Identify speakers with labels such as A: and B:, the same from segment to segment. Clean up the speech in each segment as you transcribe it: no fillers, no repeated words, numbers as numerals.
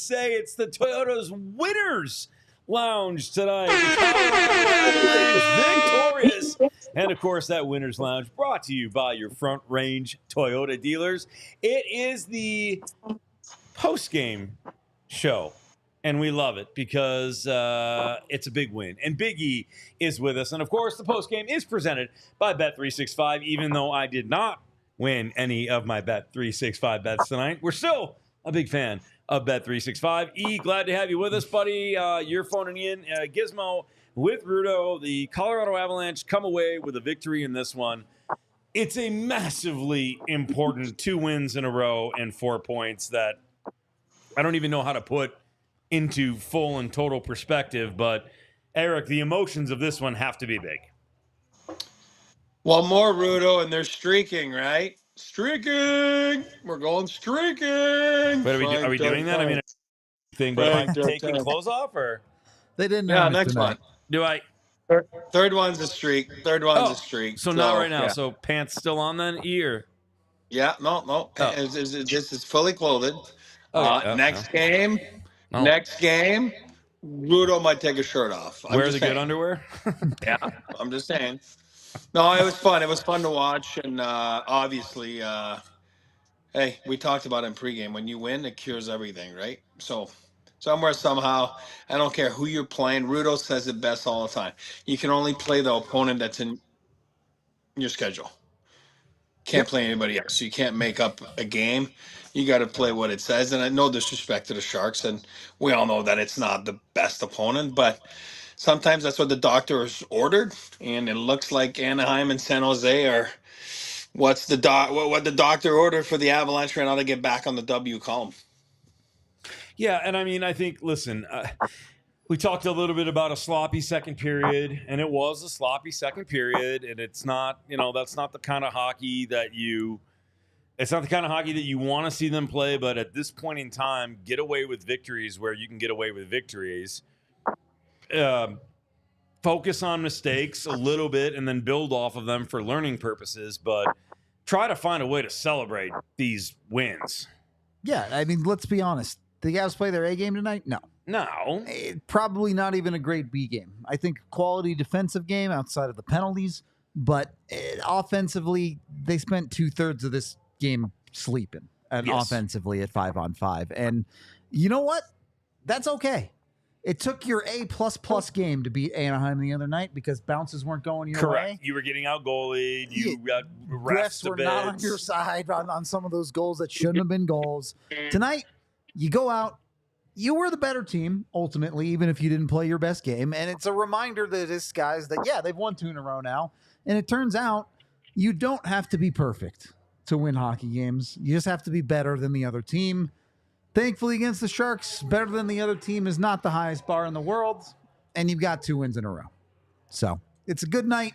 A: say it's the Toyota's Winners Lounge tonight. The Colorado Avalanche victorious. And, of course, that Winners Lounge brought to you by your Front Range Toyota dealers. It is the post-game show, and we love it because it's a big win. And Big E is with us. And, of course, the post-game is presented by Bet365, even though I did not win any of my Bet365 bets tonight. We're still a big fan of Bet365. E, glad to have you with us, buddy. You're phoning in. Gizmo with Rudo. The Colorado Avalanche come away with a victory in this one. It's a massively important 2 wins in a row and 4 points that I don't even know how to put into full and total perspective. But, Eric, the emotions of this one have to be big.
B: Well, more Rudo, and they're streaking, right? Streaking! We're going streaking!
A: Wait, are we doing that? I mean, thing, but am I taking clothes off, or?
C: They didn't.
B: Yeah, next one.
A: Do I?
B: Third one's a streak. Third one's a streak.
A: So not right now. Yeah. So pants still on then, ear?
B: Yeah, no. Oh. This is fully clothed. Next game, Rudo might take his shirt off.
A: Wear the good underwear?
B: Yeah, I'm just saying. No, it was fun. It was fun to watch, and obviously, hey, we talked about it in pregame. When you win, it cures everything, right? So somewhere, somehow, I don't care who you're playing. Rudo says it best all the time. You can only play the opponent that's in your schedule. Can't play anybody else. You can't make up a game. You got to play what it says. And no disrespect to the Sharks, and we all know that it's not the best opponent, but sometimes that's what the doctor has ordered, and it looks like Anaheim and San Jose are what the doctor ordered for the Avalanche right now to get back on the W column.
A: Yeah, and I mean, I think, listen, we talked a little bit about a sloppy second period, and it was a sloppy second period, and it's not, that's not the kind of hockey that you want to see them play, but at this point in time, get away with victories where you can get away with victories. Focus on mistakes a little bit and then build off of them for learning purposes, but try to find a way to celebrate these wins.
C: Yeah, I mean, let's be honest. Did the Avs play their A game tonight? No. Probably not even a great B game. I think quality defensive game outside of the penalties, but offensively, they spent 2/3 of this game sleeping and offensively at 5-on-5. And you know what? That's okay. It took your A++ game to beat Anaheim the other night because bounces weren't going your way.
A: You were getting out goalied. You got
C: refs were not on your side on some of those goals that shouldn't have been goals. Tonight, you go out. You were the better team, ultimately, even if you didn't play your best game. And it's a reminder to this guys that, they've won 2 in a row now. And it turns out you don't have to be perfect to win hockey games. You just have to be better than the other team. Thankfully, against the Sharks, better than the other team is not the highest bar in the world, and you've got 2 wins in a row. So it's a good night.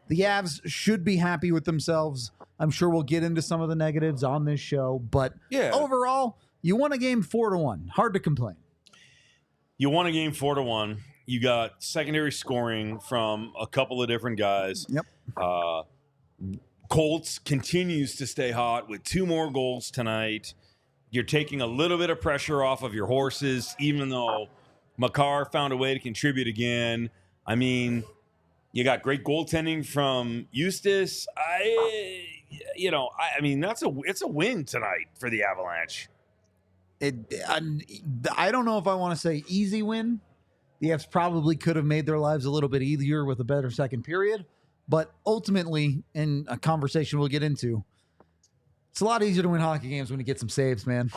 C: The Avs should be happy with themselves. I'm sure we'll get into some of the negatives on this show, but overall, you won a game 4-1. Hard to complain.
A: You won a game 4-1. You got secondary scoring from a couple of different guys.
C: Yep.
A: Colts continues to stay hot with 2 more goals tonight. You're taking a little bit of pressure off of your horses, even though Makar found a way to contribute again. I mean, you got great goaltending from Justus. I mean, it's a win tonight for the Avalanche.
C: I don't know if I want to say easy win. The Avs probably could have made their lives a little bit easier with a better second period, but ultimately, in a conversation we'll get into, it's a lot easier to win hockey games when you get some saves, man.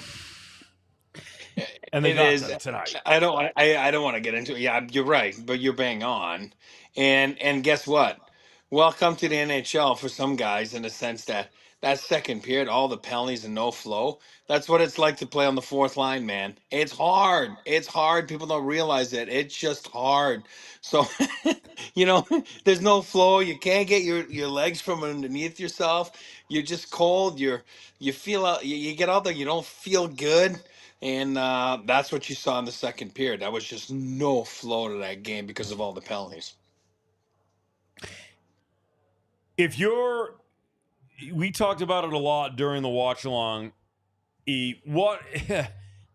A: And it is tonight.
B: I don't want to get into it. Yeah, you're right, but you're bang on. And guess what? Welcome to the NHL for some guys, in the sense that second period, all the penalties and no flow. That's what it's like to play on the fourth line, man. It's hard. It's hard. People don't realize it. It's just hard. So, there's no flow. You can't get your legs from underneath yourself. You're just cold. You feel out. You get out there. You don't feel good. And that's what you saw in the second period. That was just no flow to that game because of all the penalties.
A: We talked about it a lot during the watch along.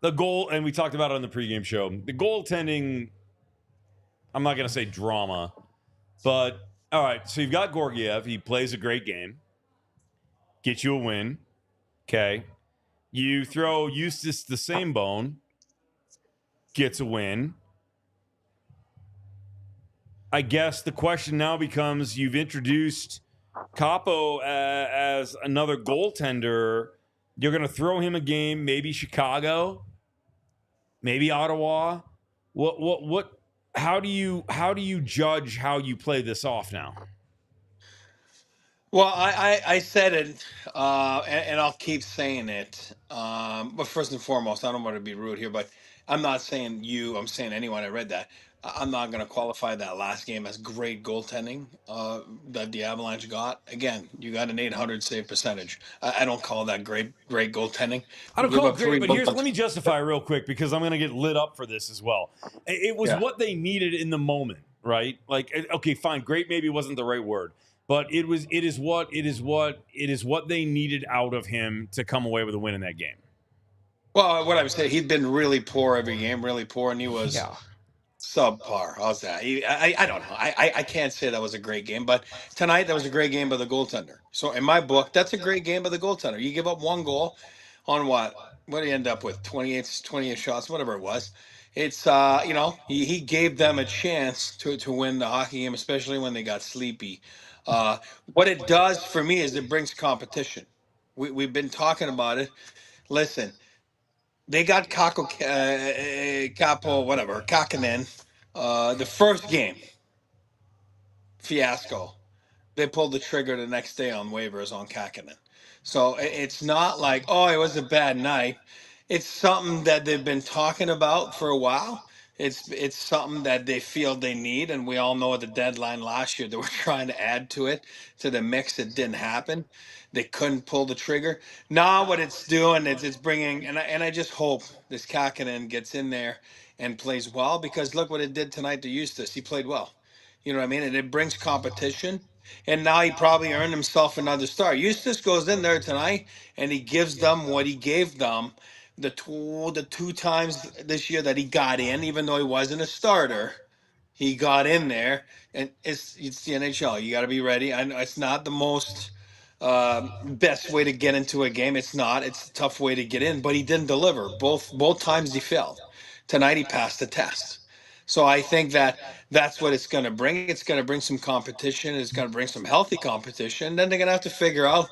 A: the goal, and we talked about it on the pregame show, the goaltending, I'm not going to say drama, but all right, so you've got Georgiev. He plays a great game, gets you a win. Okay. You throw Justus the same bone, gets a win. I guess the question now becomes, you've introduced Kappo as another goaltender. You're going to throw him a game, maybe Chicago, maybe Ottawa. What how do you judge how you play this off now?
B: Well, I said it, and I'll keep saying it. But first and foremost, I don't want to be rude here, but I'm not saying you. I'm saying anyone. I read that. I'm not going to qualify that last game as great goaltending that the Avalanche got. Again, you got an 800 save percentage. I don't call that great goaltending.
A: I
B: You
A: don't
B: give
A: call it
B: up
A: great,
B: three
A: but let
B: goals.
A: me justify real quick because I'm going to get lit up for this as well. It was
B: Yeah.
A: what they needed in the moment, right? Like, okay, fine, great maybe wasn't the right word, but it is what they needed out of him to come away with a win in that game.
B: Well, what I would say, he'd been really poor every game, really poor, and he was
C: Yeah.
B: subpar. How's that? I don't know. I can't say that was a great game, but tonight that was a great game by the goaltender. So in my book, that's a great game by the goaltender. You give up one goal on what? What do you end up with? 28 shots, whatever it was. It's he gave them a chance to win the hockey game, especially when they got sleepy. What it does for me is it brings competition. We've been talking about it. Listen, they got Capo, whatever, Kakinen. The first game, fiasco. They pulled the trigger the next day on waivers on Kakinen. So it's not like, oh, it was a bad night. It's something that they've been talking about for a while. It's something that they feel they need, and we all know at the deadline last year they were trying to add to the mix. It didn't happen. They couldn't pull the trigger. Now what it's doing is it's bringing, and I just hope this Kakinen gets in there and plays well, because look what it did tonight to Eustace. He played well. You know what I mean? And it brings competition. And now he probably earned himself another star. Eustace goes in there tonight and he gives them what he gave them the two times this year that he got in, even though he wasn't a starter. He got in there, and it's the NHL. You got to be ready. I know it's not the most best way to get into a game. It's not. It's a tough way to get in, but he didn't deliver. Both times he failed. Tonight he passed the test. So I think that that's what it's going to bring. It's going to bring some competition. It's going to bring some healthy competition. Then they're going to have to figure out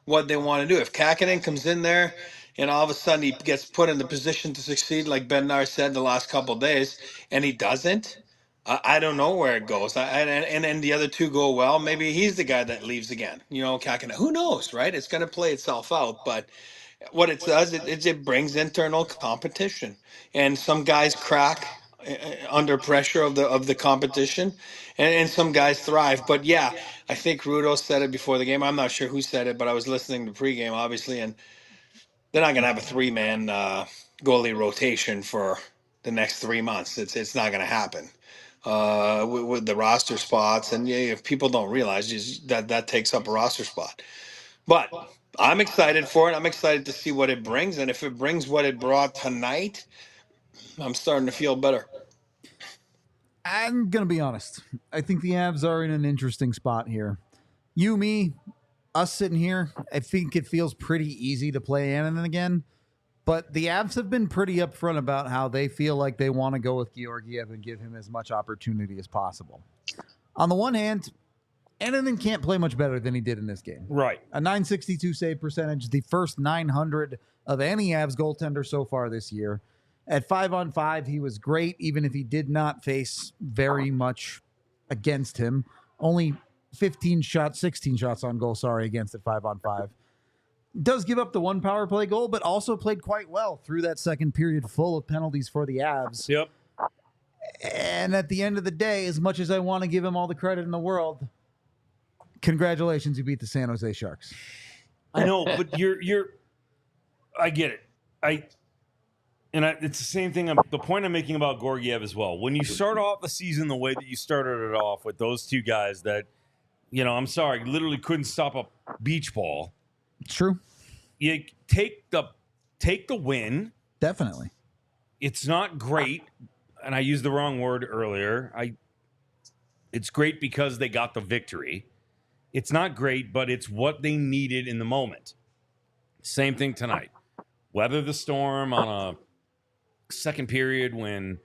B: what they want to do. If Kakinen comes in there and all of a sudden he gets put in the position to succeed, like Ben Nar said the last couple of days, and he doesn't, I don't know where it goes. And the other two go well. Maybe he's the guy that leaves again. Kakinen. Who knows, right? It's going to play itself out. But what it does, it brings internal competition, and some guys crack under pressure of the competition, and some guys thrive. But yeah, I think Rudo said it before the game. I'm not sure who said it, but I was listening to pregame, obviously, and they're not going to have a three-man goalie rotation for the next 3 months. It's not going to happen with the roster spots, and yeah, if people don't realize that takes up a roster spot. But I'm excited for it. I'm excited to see what it brings. And if it brings what it brought tonight, I'm starting to feel better.
C: I'm going to be honest. I think the Avs are in an interesting spot here. You, me, us sitting here, I think it feels pretty easy to play Annunen again. But the Avs have been pretty upfront about how they feel like they want to go with Georgiev and give him as much opportunity as possible. On the one hand, Annunen can't play much better than he did in this game.
A: Right.
C: A 962 save percentage, the first 900 of any Avs goaltender so far this year. At 5-on-5, he was great, even if he did not face very much against him. Only 16 shots on goal, against at 5-on-5. Does give up the one power play goal, but also played quite well through that second period full of penalties for the Avs.
A: Yep.
C: And at the end of the day, as much as I want to give him all the credit in the world, congratulations, you beat the San Jose Sharks.
A: I know, but I get it. It's the same thing. The point I'm making about Georgiev as well. When you start off the season the way that you started it off with those two guys that, I'm sorry, literally couldn't stop a beach ball.
C: It's true.
A: You take the win.
C: Definitely.
A: It's not great, and I used the wrong word earlier. It's great because they got the victory. It's not great, but it's what they needed in the moment. Same thing tonight. Weather the storm on a second period when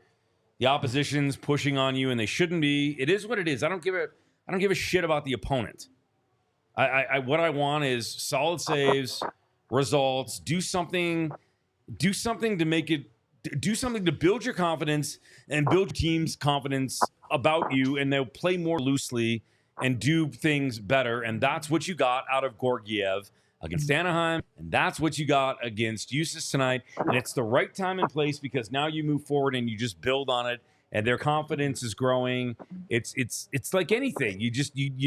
A: the opposition's pushing on you and they shouldn't be. It is what it is. I don't give a shit about the opponent. What I want is solid saves, results, do something to make it, do something to build your confidence and build team's confidence about you, and they'll play more loosely and do things better. And that's what you got out of Georgiev against Anaheim, and that's what you got against Justus tonight. And it's the right time and place because now you move forward and you just build on it, and their confidence is growing. It's like anything. You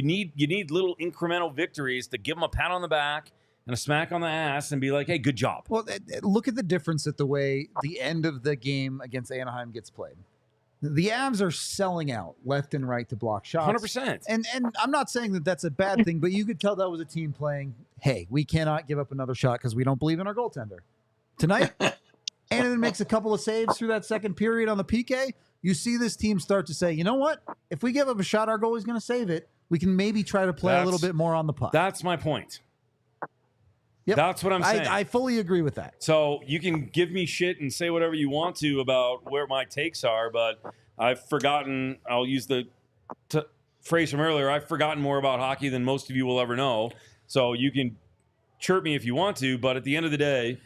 A: need little incremental victories to give them a pat on the back and a smack on the ass and be like, hey, good job.
C: Well, look at the difference at the way the end of the game against Anaheim gets played. The Avs are selling out left and right to block shots.
A: 100%.
C: And I'm not saying that that's a bad thing, but you could tell that was a team playing, hey, we cannot give up another shot because we don't believe in our goaltender. Tonight, Annunen makes a couple of saves through that second period on the PK. You see this team start to say, you know what? If we give up a shot, our goalie's going to save it. We can maybe try to play a little bit more on the puck.
A: That's my point.
C: Yep.
A: That's what I'm saying.
C: I fully agree with that.
A: So you can give me shit and say whatever you want to about where my takes are, but I've forgotten, I'll use the phrase from earlier, I've forgotten more about hockey than most of you will ever know. So you can chirp me if you want to, but at the end of the day,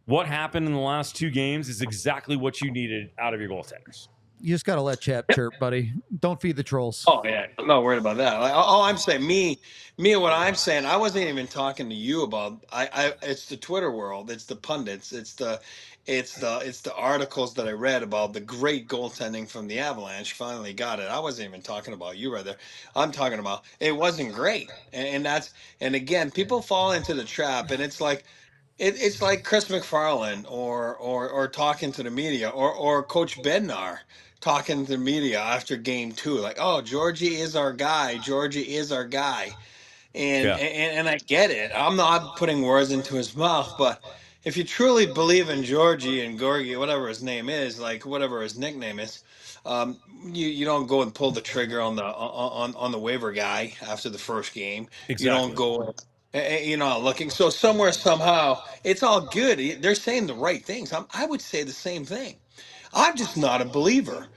A: what happened in the last two games is exactly what you needed out of your goaltenders.
C: You just got to let Chap chirp, buddy. Don't feed the trolls.
B: Oh yeah, I'm not worried about that. Like, all I'm saying, me, what I'm saying, I wasn't even talking to you about. It's the Twitter world, it's the pundits, it's the articles that I read about the great goaltending from the Avalanche. Finally got it. I wasn't even talking about you right there. I'm talking about it wasn't great, and again, people fall into the trap, and it's like. It's like Chris McFarland or talking to the media or Coach Bednar talking to the media after game 2, like, oh, Georgie is our guy. Georgie is our guy. And I get it. I'm not putting words into his mouth, but if you truly believe in Georgie and Gorgie, whatever his name is, like whatever his nickname is, you don't go and pull the trigger on the waiver guy after the first game.
A: Exactly.
B: You don't go, looking. So somewhere, somehow, it's all good. They're saying the right things. I would say the same thing. I'm just not a believer.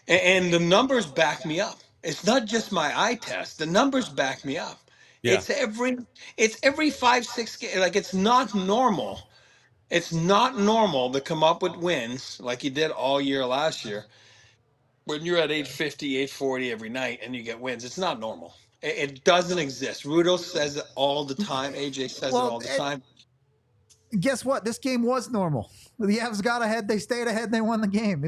B: And the numbers back me up. It's not just my eye test. The numbers back me up.
A: Yeah.
B: It's every 5-6 games. Like, it's not normal. It's not normal to come up with wins like you did all year last year. When you're at 850, 840 every night and you get wins, it's not normal. It doesn't exist. Rudo says it all the time. AJ says it all the time.
C: Guess what? This game was normal. The Avs got ahead. They stayed ahead. They won the game.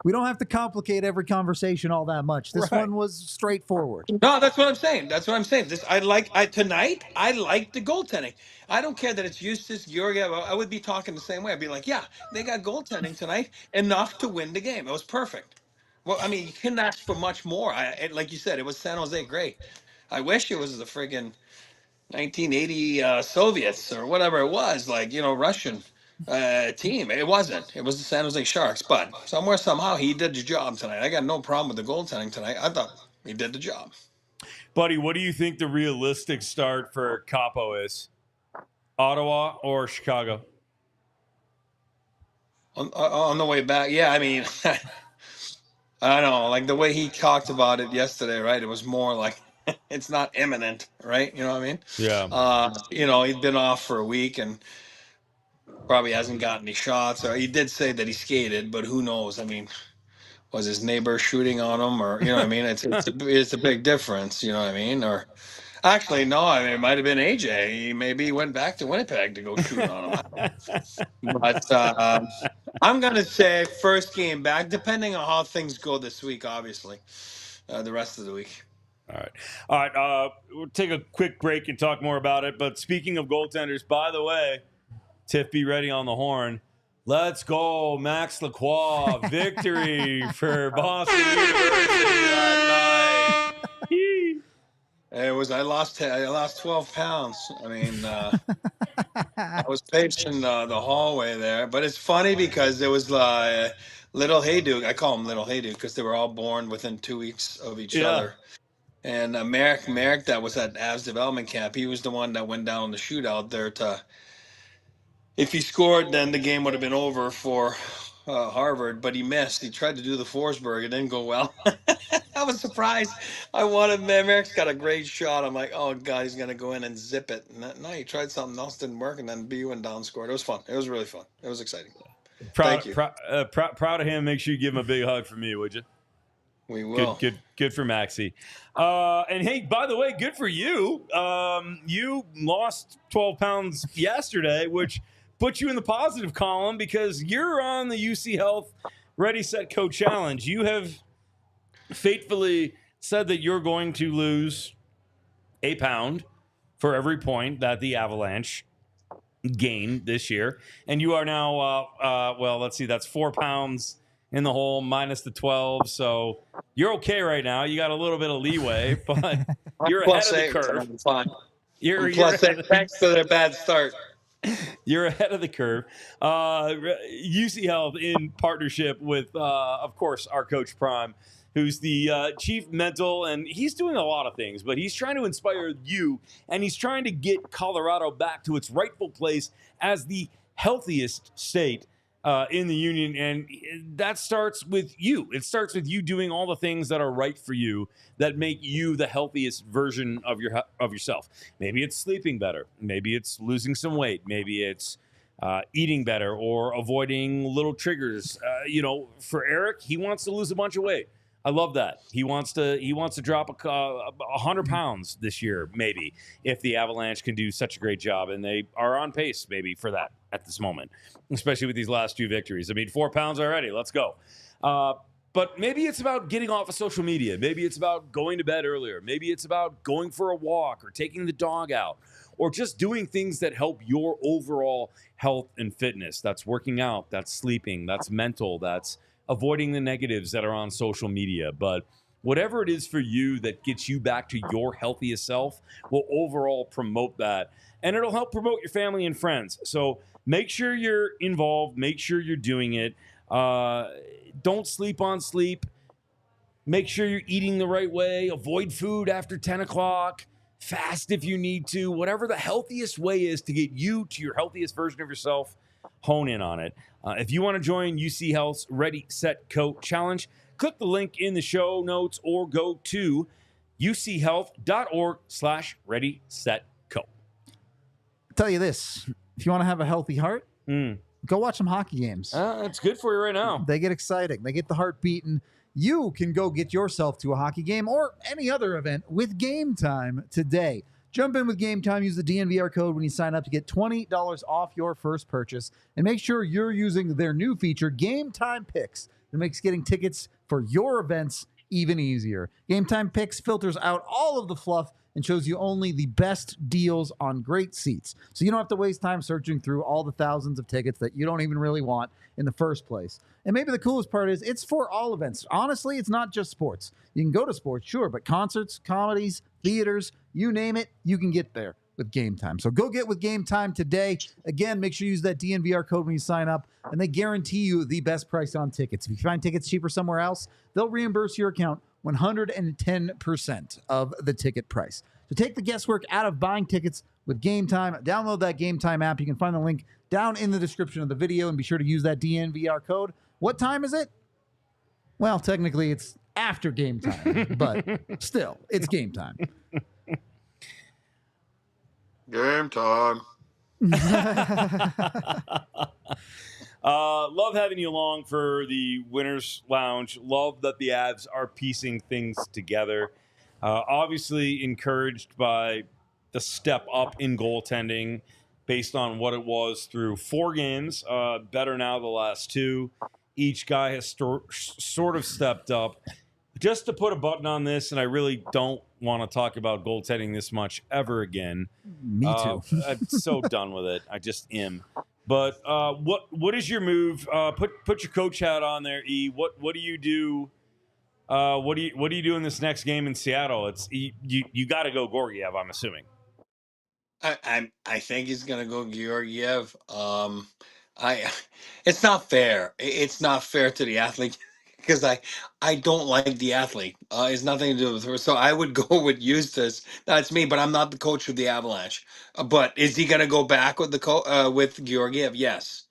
C: We don't have to complicate every conversation all that much. This one was straightforward.
B: No, that's what I'm saying. Tonight, I like the goaltending. I don't care that it's Justus, Georgiev. I would be talking the same way. I'd be like, yeah, they got goaltending tonight enough to win the game. It was perfect. Well, I mean, you couldn't ask for much more. Like you said, it was San Jose great. I wish it was the friggin' 1980 Soviets or whatever it was, like, Russian team. It wasn't. It was the San Jose Sharks. But somewhere, somehow, he did the job tonight. I got no problem with the goaltending tonight. I thought he did the job.
A: Buddy, what do you think the realistic start for Kappo is? Ottawa or Chicago?
B: On the way back, yeah, I mean, I don't know, like the way he talked about it yesterday, right? It was more like it's not imminent, right? You know what I mean?
A: Yeah.
B: He'd been off for a week and probably hasn't gotten any shots. Or he did say that he skated, but who knows? I mean, was his neighbor shooting on him, or you know what I mean? It's a big difference, you know what I mean? Or actually, no, I mean, it might have been AJ. He maybe went back to Winnipeg to go shoot on him. But I'm gonna say first game back, depending on how things go this week. Obviously, the rest of the week.
A: All right. We'll take a quick break and talk more about it. But speaking of goaltenders, by the way, Tiff, be ready on the horn. Let's go, Max Lacroix. Victory for Boston University last night.
B: It was. I lost 12 pounds. I mean, I was pacing the hallway there, but it's funny because there was little Hayduke. I call him little Hayduke because they were all born within 2 weeks of each
A: Yeah.
B: other. And Merrick, that was at Avs development camp. He was the one that went down in the shootout there to. If he scored, then the game would have been over for Harvard, but he missed. He tried to do the Forsberg. It didn't go well. I was surprised. I wanted Merrick's got a great shot. I'm like, oh God, he's gonna go in and zip it. No, he tried something else, didn't work, and then B went down, scored. It was fun. It was really fun. It was exciting. Thank you.
A: Proud of him. Make sure you give him a big hug from me, would you?
B: We will.
A: Good for Maxie. And hey, by the way, good for you. You lost 12 pounds yesterday, which put you in the positive column because you're on the UC Health Ready, Set, Go Challenge. You have faithfully said that you're going to lose a pound for every point that the Avalanche gain this year. And you are now, well, let's see, that's 4 pounds in the hole minus the 12. So you're okay right now. You got a little bit of leeway, but you're ahead of the curve.
B: Fine.
A: You're
B: Thanks to their bad start.
A: You're ahead of the curve. UC Health, in partnership with, of course, our coach Prime, who's the chief mental, and he's doing a lot of things, but he's trying to inspire you, and he's trying to get Colorado back to its rightful place as the healthiest state in the union, and that starts with you. It starts with you doing all the things that are right for you, that make you the healthiest version of yourself. Maybe it's sleeping better. Maybe it's losing some weight. Maybe it's eating better or avoiding little triggers. For Eric, he wants to lose a bunch of weight. I love that. He wants to drop 100 pounds this year, maybe, if the Avalanche can do such a great job, and they are on pace maybe for that at this moment, especially with these last 2 victories. I mean, 4 pounds already. Let's go. But maybe it's about getting off of social media. Maybe it's about going to bed earlier. Maybe it's about going for a walk or taking the dog out or just doing things that help your overall health and fitness. That's working out. That's sleeping. That's mental. That's avoiding the negatives that are on social media. But whatever it is for you that gets you back to your healthiest self will overall promote that. And it'll help promote your family and friends. So make sure you're involved. Make sure you're doing it. Don't sleep on sleep. Make sure you're eating the right way. Avoid food after 10 o'clock. Fast if you need to. Whatever the healthiest way is to get you to your healthiest version of yourself, hone in on it. If you want to join UC Health's Ready, Set, Go Challenge, click the link in the show notes or go to uchealth.org/ready, set, go.
C: I'll tell you this, if you want to have a healthy heart, go watch some hockey games.
A: It's good for you right now.
C: They get exciting. They get the heart beating. You can go get yourself to a hockey game or any other event with Game Time today. Jump in with Game Time. Use the DNVR code when you sign up to get $20 off your first purchase. And make sure you're using their new feature, Game Time Picks. That makes getting tickets for your events even easier. Game Time Picks filters out all of the fluff and shows you only the best deals on great seats. So you don't have to waste time searching through all the thousands of tickets that you don't even really want in the first place. And maybe the coolest part is it's for all events. Honestly, it's not just sports. You can go to sports, sure, but concerts, comedies, theaters, you name it, you can get there with Game Time. So go get with Game Time today. Again, make sure you use that DNVR code when you sign up, and they guarantee you the best price on tickets. If you find tickets cheaper somewhere else, they'll reimburse your account 110% of the ticket price. So take the guesswork out of buying tickets with Game Time. Download that Game Time app. You can find the link down in the description of the video, and be sure to use that DNVR code. What time is it? Well, technically it's after Game Time, but still, it's Game Time.
B: Game time.
A: Love having you along for the Winners Lounge. Love that the Avs are piecing things together. Obviously encouraged by the step up in goaltending based on what it was through 4 games. Better now the last 2. Each guy has sort of stepped up. Just to put a button on this, and I really don't want to talk about goaltending this much ever again.
C: Me too.
A: I'm so done with it. I just am. But what is your move? Put your coach hat on there, E. What do you do What do you do in this next game in Seattle? It's you got to go Georgiev, I'm assuming.
B: I think he's gonna go Georgiev. I it's not fair. It's not fair to the athlete because I don't like the athlete. It's nothing to do with her. So I would go with Justus. That's me, but I'm not the coach of the Avalanche. But is he gonna go back with with Georgiev? Yes.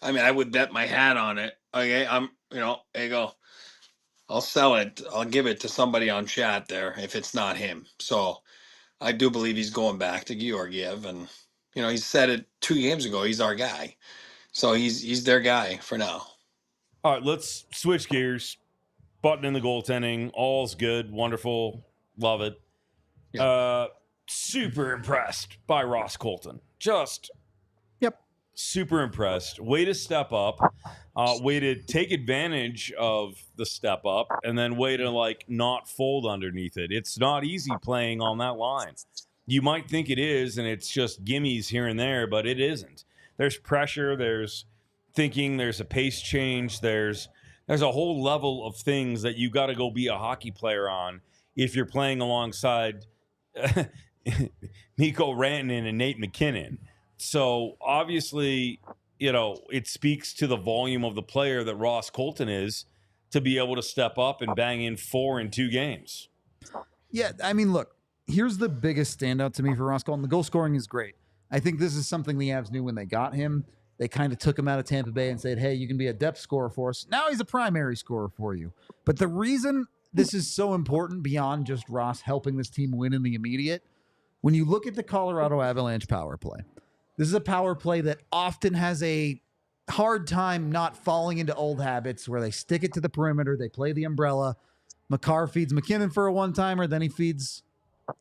B: I mean, I would bet my hat on it. Okay, there you go. I'll sell it. I'll give it to somebody on chat there if it's not him. So I do believe he's going back to Georgiev, and he said it 2 games ago. He's our guy, so he's their guy for now.
A: All right, let's switch gears. Button in the goaltending, all's good, wonderful, love it.
B: Yeah.
A: Super impressed by Ross Colton. Just super impressed. Way to step up. Way to take advantage of the step up, and then way to not fold underneath it. It's not easy playing on that line. You might think it is, and it's just gimmies here and there, but it isn't. There's pressure. There's thinking. There's a pace change. There's a whole level of things that you got to go be a hockey player on if you're playing alongside Mikko Rantanen and Nate McKinnon. So obviously, it speaks to the volume of the player that Ross Colton is to be able to step up and bang in 4 in 2 games.
C: Yeah, I mean, look, here's the biggest standout to me for Ross Colton. The goal scoring is great. I think this is something the Avs knew when they got him. They kind of took him out of Tampa Bay and said, hey, you can be a depth scorer for us. Now he's a primary scorer for you. But the reason this is so important beyond just Ross helping this team win in the immediate, when you look at the Colorado Avalanche power play, this is a power play that often has a hard time not falling into old habits where they stick it to the perimeter, they play the umbrella. Makar feeds McKinnon for a one-timer, then he feeds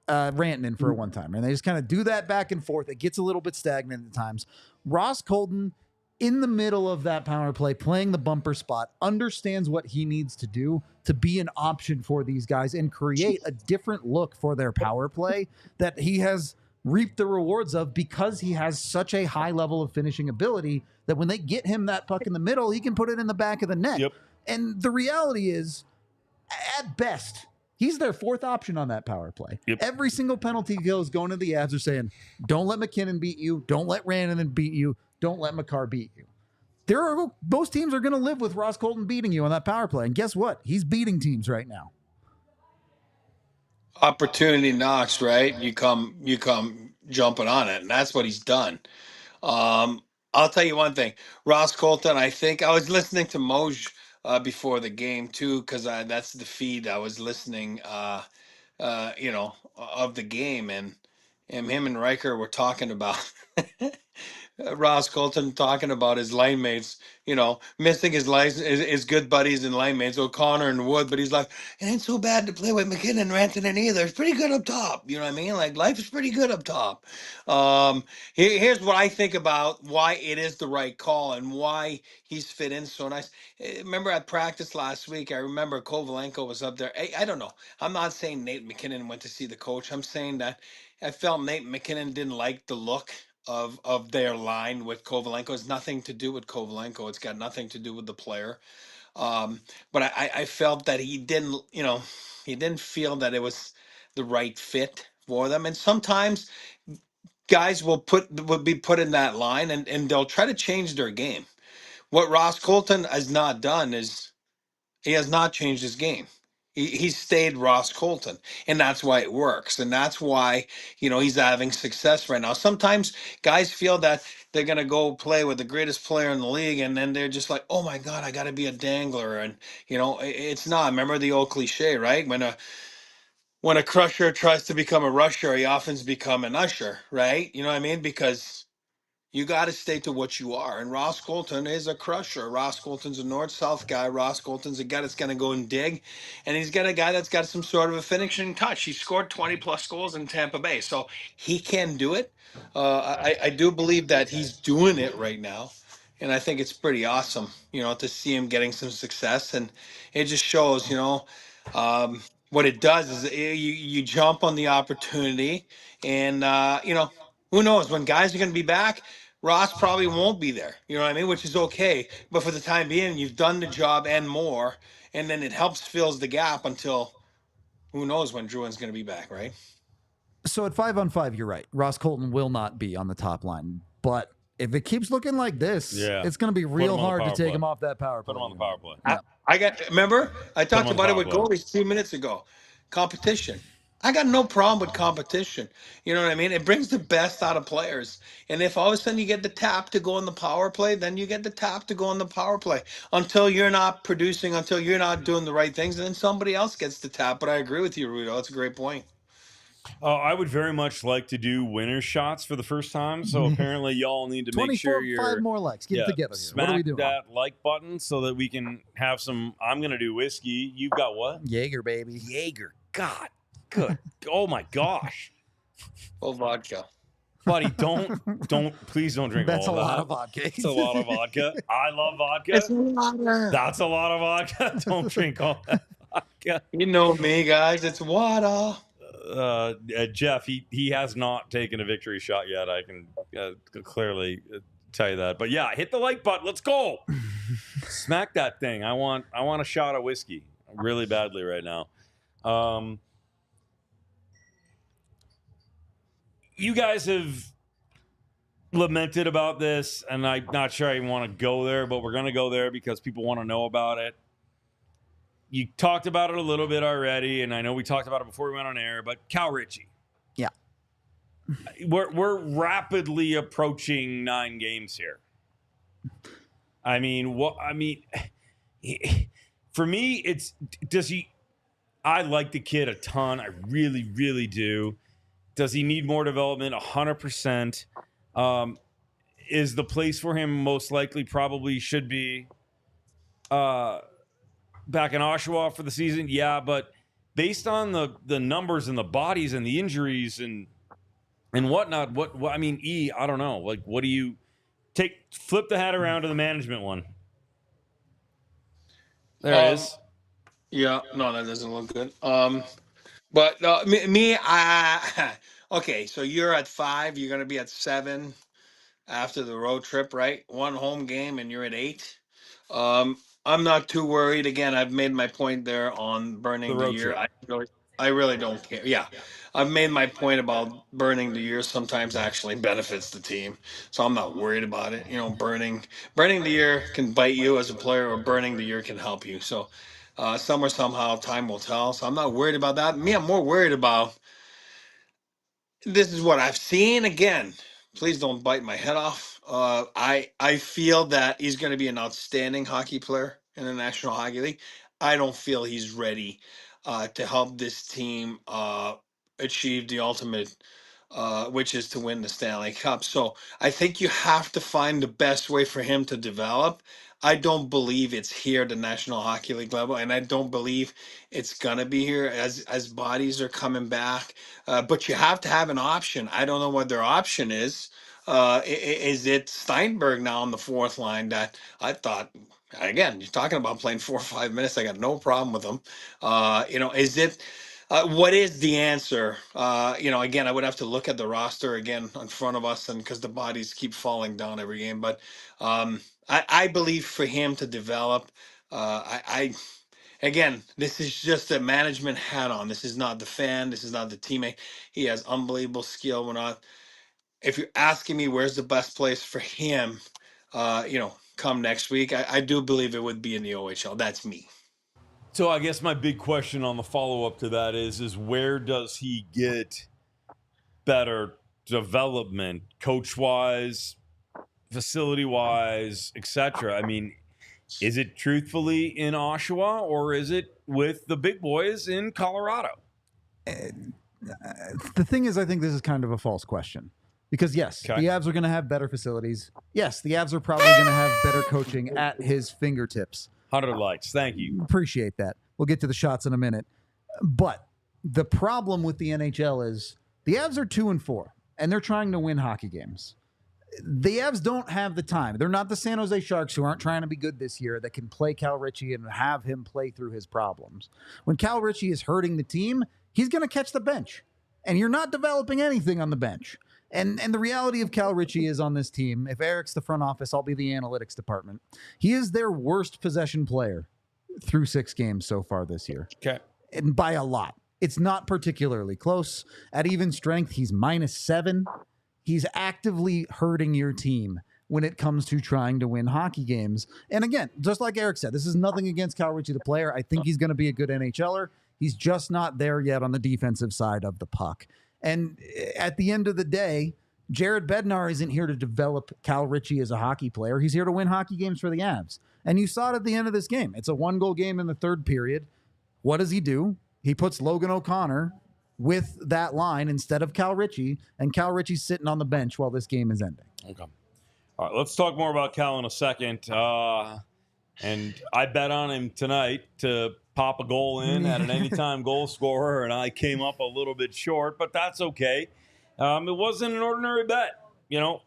C: Rantanen for a one-timer. And they just kind of do that back and forth. It gets a little bit stagnant at times. Ross Colton, in the middle of that power play, playing the bumper spot, understands what he needs to do to be an option for these guys and create a different look for their power play that he has reap the rewards of because he has such a high level of finishing ability that when they get him that puck in the middle, he can put it in the back of the net.
A: Yep.
C: And the reality is, at best, he's their 4th option on that power play.
A: Yep.
C: Every single penalty kill is going to the Avs are saying, don't let McKinnon beat you. Don't let Rantanen beat you. Don't let Makar beat you. Most teams are going to live with Ross Colton beating you on that power play. And guess what? He's beating teams right now.
B: Opportunity knocks, right? You come jumping on it, and that's what he's done. I'll tell you one thing, Ross Colton. I think I was listening to Moj before the game too, because that's the feed I was listening. Of the game, and him and Riker were talking about Ross Colton talking about his line mates, missing his good buddies and line mates, O'Connor and Wood, but he's like, it ain't so bad to play with McKinnon and Rantanen either. It's pretty good up top. You know what I mean? Like, life is pretty good up top. Here's what I think about why it is the right call and why he's fit in so nice. Remember at practice last week, I remember Kovalenko was up there. I don't know. I'm not saying Nate McKinnon went to see the coach. I'm saying that I felt Nate McKinnon didn't like the look of their line with Kovalenko. It's nothing to do with Kovalenko. It's got nothing to do with the player. But I felt that he didn't feel that it was the right fit for them. And sometimes guys will be put in that line and they'll try to change their game. What Ross Colton has not done is he has not changed his game. He's stayed Ross Colton, and that's why it works, and that's why he's having success right now. Sometimes guys feel that they're gonna go play with the greatest player in the league, and then they're just like, "Oh my God, I got to be a dangler," and it's not. Remember the old cliche, right? When a crusher tries to become a rusher, he often becomes an usher, right? You know what I mean? Because you got to stay to what you are. And Ross Colton is a crusher. Ross Colton's a north-south guy. Ross Colton's a guy that's going to go and dig. And he's got a guy that's got some sort of a finishing touch. He scored 20-plus goals in Tampa Bay. So he can do it. I do believe that he's doing it right now. And I think it's pretty awesome, to see him getting some success. And it just shows, what it does is you jump on the opportunity. And, who knows, when guys are going to be back, Ross probably won't be there. You know what I mean? Which is okay. But for the time being, you've done the job and more. And then it helps fills the gap until who knows when Drouin's going to be back, right?
C: So at 5-on-5, you're right. Ross Colton will not be on the top line. But if it keeps looking like this, it's going to be real hard to take him off that power play.
A: Put him on the power play.
C: Yeah.
B: Remember, I talked
A: him on
B: about it
A: the
B: with
A: power play.
B: goalies 2 minutes ago. Competition. I got no problem with competition. You know what I mean? It brings the best out of players. And if all of a sudden you get the tap to go on the power play, then you get the tap to go on the power play. Until you're not producing, until you're not doing the right things, and then somebody else gets the tap. But I agree with you, Rudo. That's a great point.
A: I would very much like to do winner shots for the first time. So apparently y'all need to make sure you're
C: 5 more likes. Get it together here.
A: Smack
C: What are we doing?
A: that like button so that we can have some. I'm going to do whiskey. You've got what?
C: Jaeger, baby.
A: Jaeger. God. Good. Oh my gosh.
B: Full vodka.
A: Buddy, please don't drink
C: That's
A: all
C: a
A: of
C: lot
A: that.
C: of vodka.
A: That's a lot of vodka. I love vodka.
B: It's water.
A: That's a lot of vodka. Don't drink all that vodka.
B: You know me, guys. It's water.
A: Jeff, he has not taken a victory shot yet. I can clearly tell you that. But yeah, hit the like button. Let's go. Smack that thing. I want a shot of whiskey really badly right now. You guys have lamented about this, and I'm not sure I want to go there, but we're going to go there because people want to know about it. You talked about it a little bit already, and I know we talked about it before we went on air, but Cal Ritchie.
C: Yeah.
A: We're rapidly approaching 9 games here. I mean, for me, I like the kid a ton. I really, really do. Does he need more development? 100%. Is the place for him most likely probably should be back in Oshawa for the season? Yeah, but based on the numbers and the bodies and the injuries and whatnot, what I mean, I don't know. Like, what do you flip the hat around to the management one? There it is.
B: Yeah, no, that doesn't look good. But okay, so you're at 5, you're gonna be at 7 after the road trip, right? 1 home game and you're at 8. I'm not too worried. Again, I've made my point there on burning the year. I really don't care. Yeah. I've made my point about burning the year sometimes actually benefits the team. So I'm not worried about it. You know, burning the year can bite you as a player, or burning the year can help you. So somewhere, somehow, time will tell. So I'm not worried about that. Me, I'm more worried about this is what I've seen. Again, please don't bite my head off. I feel that he's going to be an outstanding hockey player in the National Hockey League. I don't feel he's ready to help this team achieve the ultimate, which is to win the Stanley Cup. So I think you have to find the best way for him to develop. I don't believe it's here at the National Hockey League level, and I don't believe it's gonna be here as bodies are coming back. But you have to have an option. I don't know what their option is. Is it Steinberg now on the 4th line that I thought? Again, you're talking about playing 4 or 5 minutes. I got no problem with him. Is it? What is the answer? Again, I would have to look at the roster again in front of us, and because the bodies keep falling down every game. But I believe for him to develop, again, this is just a management hat on. This is not the fan. This is not the teammate. He has unbelievable skill. We're not. If you're asking me where's the best place for him, come next week, I do believe it would be in the OHL. That's me.
A: So I guess my big question on the follow-up to that is where does he get better development, coach-wise, facility-wise, etc.? I mean, is it truthfully in Oshawa, or is it with the big boys in Colorado?
C: The thing is, I think this is kind of a false question. Because, yes, the Avs are going to have better facilities. Yes, the Avs are probably going to have better coaching at his fingertips.
A: 100 likes. Thank you.
C: Appreciate that. We'll get to the shots in a minute. But the problem with the NHL is the Avs are 2-4, and they're trying to win hockey games. The Avs don't have the time. They're not the San Jose Sharks, who aren't trying to be good this year, that can play Cal Ritchie and have him play through his problems. When Cal Ritchie is hurting the team, he's going to catch the bench. And you're not developing anything on the bench. And the reality of Cal Ritchie is on this team, if Eric's the front office, I'll be the analytics department. He is their worst possession player through 6 games so far this year.
A: Okay.
C: And by a lot. It's not particularly close. At even strength, he's -7. He's actively hurting your team when it comes to trying to win hockey games. And again, just like Eric said, this is nothing against Cal Ritchie, the player. I think he's going to be a good NHLer. He's just not there yet on the defensive side of the puck. And at the end of the day, Jared Bednar isn't here to develop Cal Ritchie as a hockey player. He's here to win hockey games for the Avs. And you saw it at the end of this game. It's a 1-goal game in the third period. What does he do? He puts Logan O'Connor with that line instead of Cal Ritchie, and Cal Ritchie's sitting on the bench while this game is ending.
A: Okay. All right, let's talk more about Cal in a second. And I bet on him tonight to pop a goal in at an anytime goal scorer, and I came up a little bit short, but that's okay. It wasn't an ordinary bet,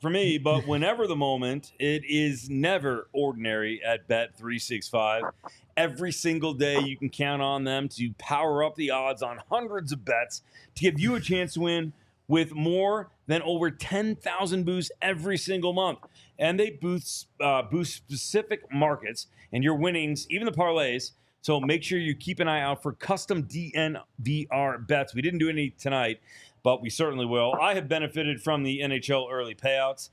A: for me, but whenever the moment, it is never ordinary at Bet365. Every single day, you can count on them to power up the odds on hundreds of bets to give you a chance to win with more than over 10,000 boosts every single month. And they boost specific markets and your winnings, even the parlays. So make sure you keep an eye out for custom DNVR bets. We didn't do any tonight, but we certainly will. I have benefited from the NHL early payouts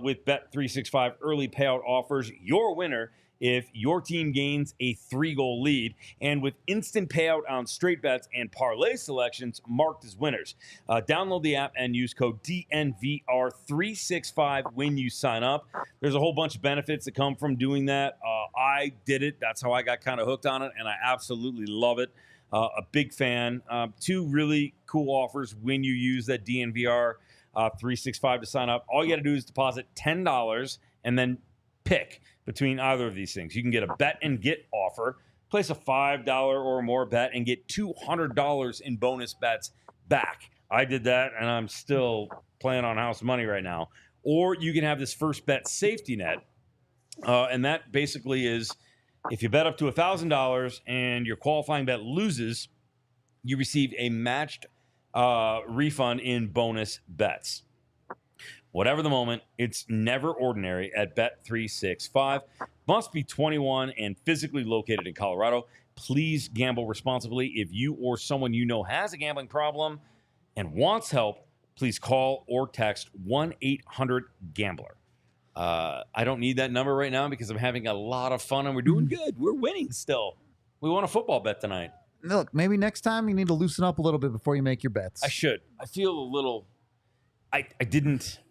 A: with Bet365 early payout offers your winner if your team gains a 3-goal lead, and with instant payout on straight bets and parlay selections marked as winners. Download the app and use code DNVR365 when you sign up. There's a whole bunch of benefits that come from doing that. I did it. That's how I got kind of hooked on it, and I absolutely love it. A big fan. 2 really cool offers when you use that DNVR 365 to sign up. All you got to do is deposit $10 and then pick between either of these things. You can get a bet and get offer, place a $5 or more bet, and get $200 in bonus bets back. I did that, and I'm still playing on house money right now. Or you can have this first bet safety net, and that basically is if you bet up to $1,000 and your qualifying bet loses, you receive a matched refund in bonus bets. Whatever the moment, it's never ordinary at Bet365. Must be 21 and physically located in Colorado. Please gamble responsibly. If you or someone you know has a gambling problem and wants help, please call or text 1-800-GAMBLER. I don't need that number right now because I'm having a lot of fun and we're doing good. We're winning still. We won a football bet tonight.
C: Look, maybe next time you need to loosen up a little bit before you make your bets.
A: I should. I feel a little... I didn't...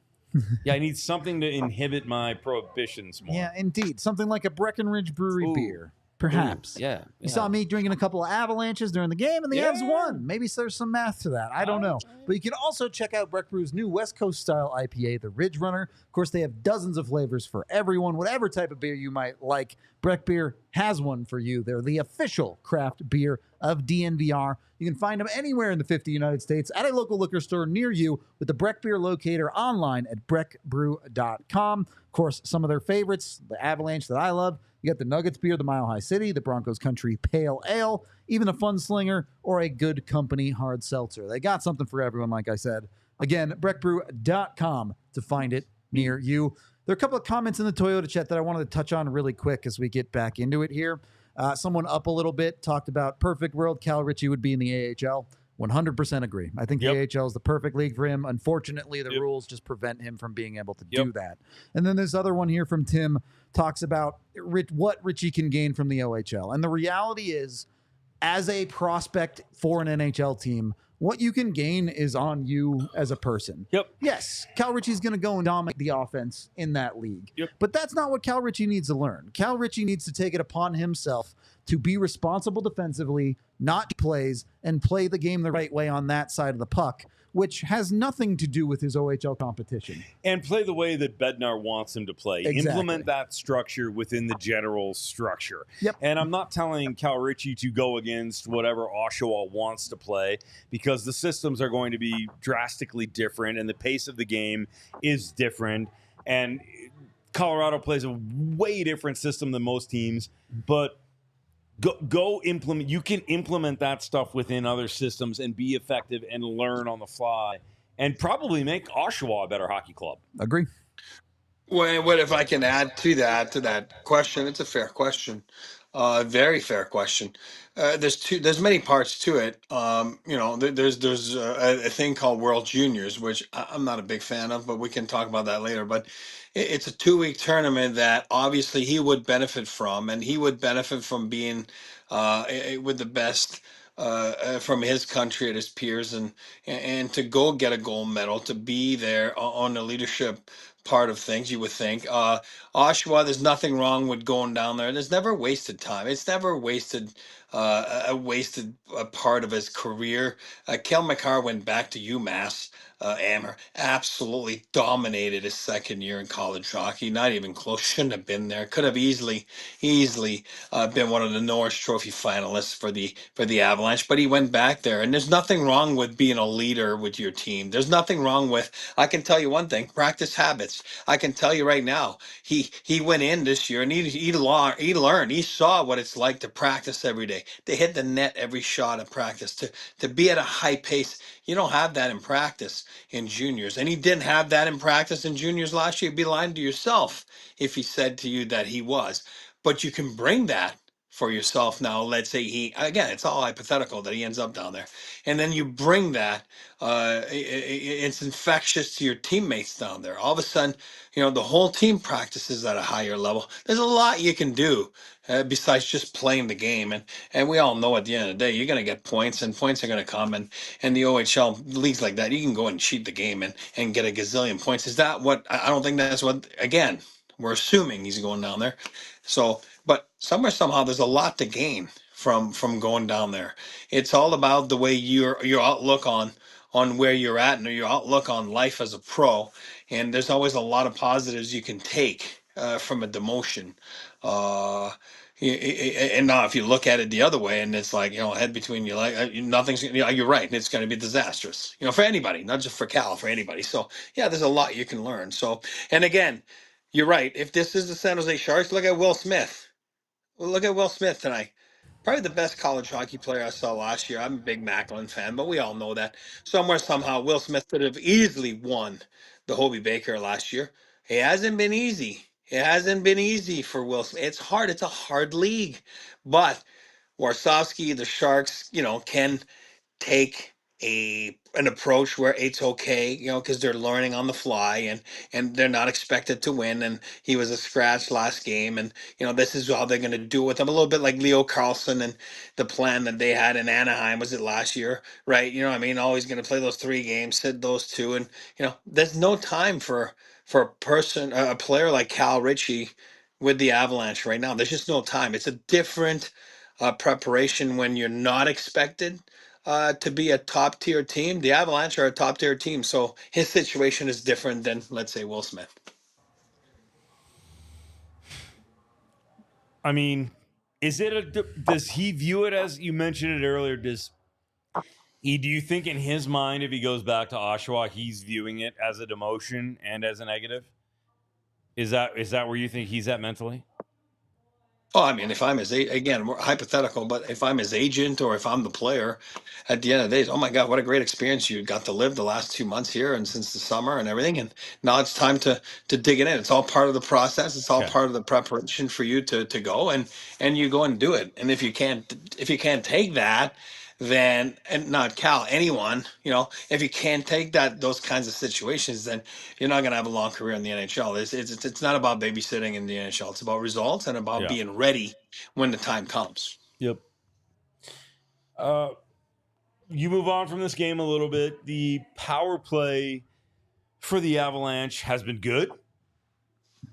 A: Yeah, I need something to inhibit my prohibitions more.
C: Yeah, indeed. Something like a Breckenridge Brewery beer, perhaps.
A: Ooh, yeah.
C: You saw me drinking a couple of Avalanches during the game, and the Avs won. Maybe there's some math to that. I don't know. But you can also check out Breck Brew's new West Coast-style IPA, the Ridge Runner. Of course, they have dozens of flavors for everyone. Whatever type of beer you might like, Breck Beer has one for you. They're the official craft beer of DNVR. You can find them anywhere in the 50 United States at a local liquor store near you with the Breck Beer locator online at breckbrew.com. Of course, some of their favorites, the Avalanche that I love. You got the Nuggets beer, the Mile High City, the Broncos Country Pale Ale, even a Fun Slinger, or a Good Company Hard Seltzer. They got something for everyone, like I said. Again, breckbrew.com to find it near you. There are a couple of comments in the Toyota chat that I wanted to touch on really quick as we get back into it here. Someone up a little bit talked about perfect world. Cal Ritchie would be in the AHL. 100% agree. I think the AHL is the perfect league for him. Unfortunately, the rules just prevent him from being able to do that. And then this other one here from Tim talks about what Ritchie can gain from the OHL. And the reality is, as a prospect for an NHL team, what you can gain is on you as a person. Yes, Cal Ritchie's going to go and dominate the offense in that league. But that's not what Cal Ritchie needs to learn. Cal Ritchie needs to take it upon himself to be responsible defensively, not plays, and play the game the right way on that side of the puck, which has nothing to do with his OHL competition.
A: And play the way that Bednar wants him to play.
C: Exactly.
A: Implement that structure within the general structure. And I'm not telling Cal Ritchie to go against whatever Oshawa wants to play, because the systems are going to be drastically different and the pace of the game is different. And Colorado plays a way different system than most teams, but go implement. You can implement that stuff within other systems and be effective and learn on the fly and probably make Oshawa a better hockey club.
C: Agree.
B: Well, what if I can add to that question? It's a fair question, very fair question. There's many parts to it. There's a thing called World Juniors, which I'm not a big fan of, but we can talk about that later. But it's a 2-week tournament that obviously he would benefit from, and he would benefit from being with the best. From his country and his peers, and to go get a gold medal, to be there on the leadership part of things, you would think. Oshawa, there's nothing wrong with going down there. There's never wasted time. It's never wasted a wasted part of his career. Kel Makar went back to UMass. Amher absolutely dominated his second year in college hockey. Not even close. Shouldn't have been there. Could have easily been one of the Norris Trophy finalists for the Avalanche. But he went back there, and there's nothing wrong with being a leader with your team. There's nothing wrong with. I can tell you one thing: practice habits. I can tell you right now, he went in this year and he learned. He saw what it's like to practice every day, to hit the net every shot of practice, to be at a high pace. You don't have that in practice in juniors, and he didn't have that in practice in juniors last year. You'd be lying to yourself if he said to you that he was. But you can bring that for yourself now. Let's say again, it's all hypothetical that he ends up down there, and then you bring that. It's infectious to your teammates down there. All of a sudden, the whole team practices at a higher level. There's a lot you can do besides just playing the game, and we all know at the end of the day, you're going to get points, and points are going to come, and the OHL leagues like that, you can go and cheat the game and get a gazillion points. Is that what? I don't think that's what. Again, we're assuming he's going down there. So, but somehow, there's a lot to gain from going down there. It's all about the way your outlook on where you're at and your outlook on life as a pro. And there's always a lot of positives you can take from a demotion. And now, if you look at it the other way, and it's like, head between your legs, nothing's. You're right. It's going to be disastrous. For anybody, not just for Cal, for anybody. So yeah, there's a lot you can learn. So, and again, you're right. If this is the San Jose Sharks, look at Will Smith. Well, look at Will Smith tonight. Probably the best college hockey player I saw last year. I'm a big Macklin fan, but we all know that somehow, Will Smith could have easily won the Hobie Baker last year. It hasn't been easy. It hasn't been easy for Will Smith. It's hard. It's a hard league. But Warsawski, the Sharks, can take an approach where it's okay, because they're learning on the fly, and they're not expected to win. And he was a scratch last game, and this is how they're going to do it with him. A little bit like Leo Carlson and the plan that they had in Anaheim. Was it last year, right? You know what I mean? Always going to play those 3 games, sit those 2, and there's no time for a player like Cal Ritchie with the Avalanche right now. There's just no time. It's a different preparation when you're not expected to be a top tier team. The Avalanche are a top tier team, so his situation is different than, let's say, Will Smith.
A: I mean, does he view it as you mentioned it earlier? Do you think in his mind, if he goes back to Oshawa, he's viewing it as a demotion and as a negative? Is that where you think he's at mentally?
B: Oh, I mean, if I'm his again, we're hypothetical, but if I'm his agent or if I'm the player, at the end of the day, oh my God, what a great experience you got to live the last 2 months here and since the summer and everything, and now it's time to dig it in. It's all part of the process. It's all part of the preparation for you to go and you go and do it. And if you can't take that, then, and not Cal, anyone, if you can't take those kinds of situations, then you're not going to have a long career in the NHL. It's not about babysitting in the NHL. It's about results and about being ready when the time comes.
A: Yep. You move on from this game a little bit. The power play for the Avalanche has been good.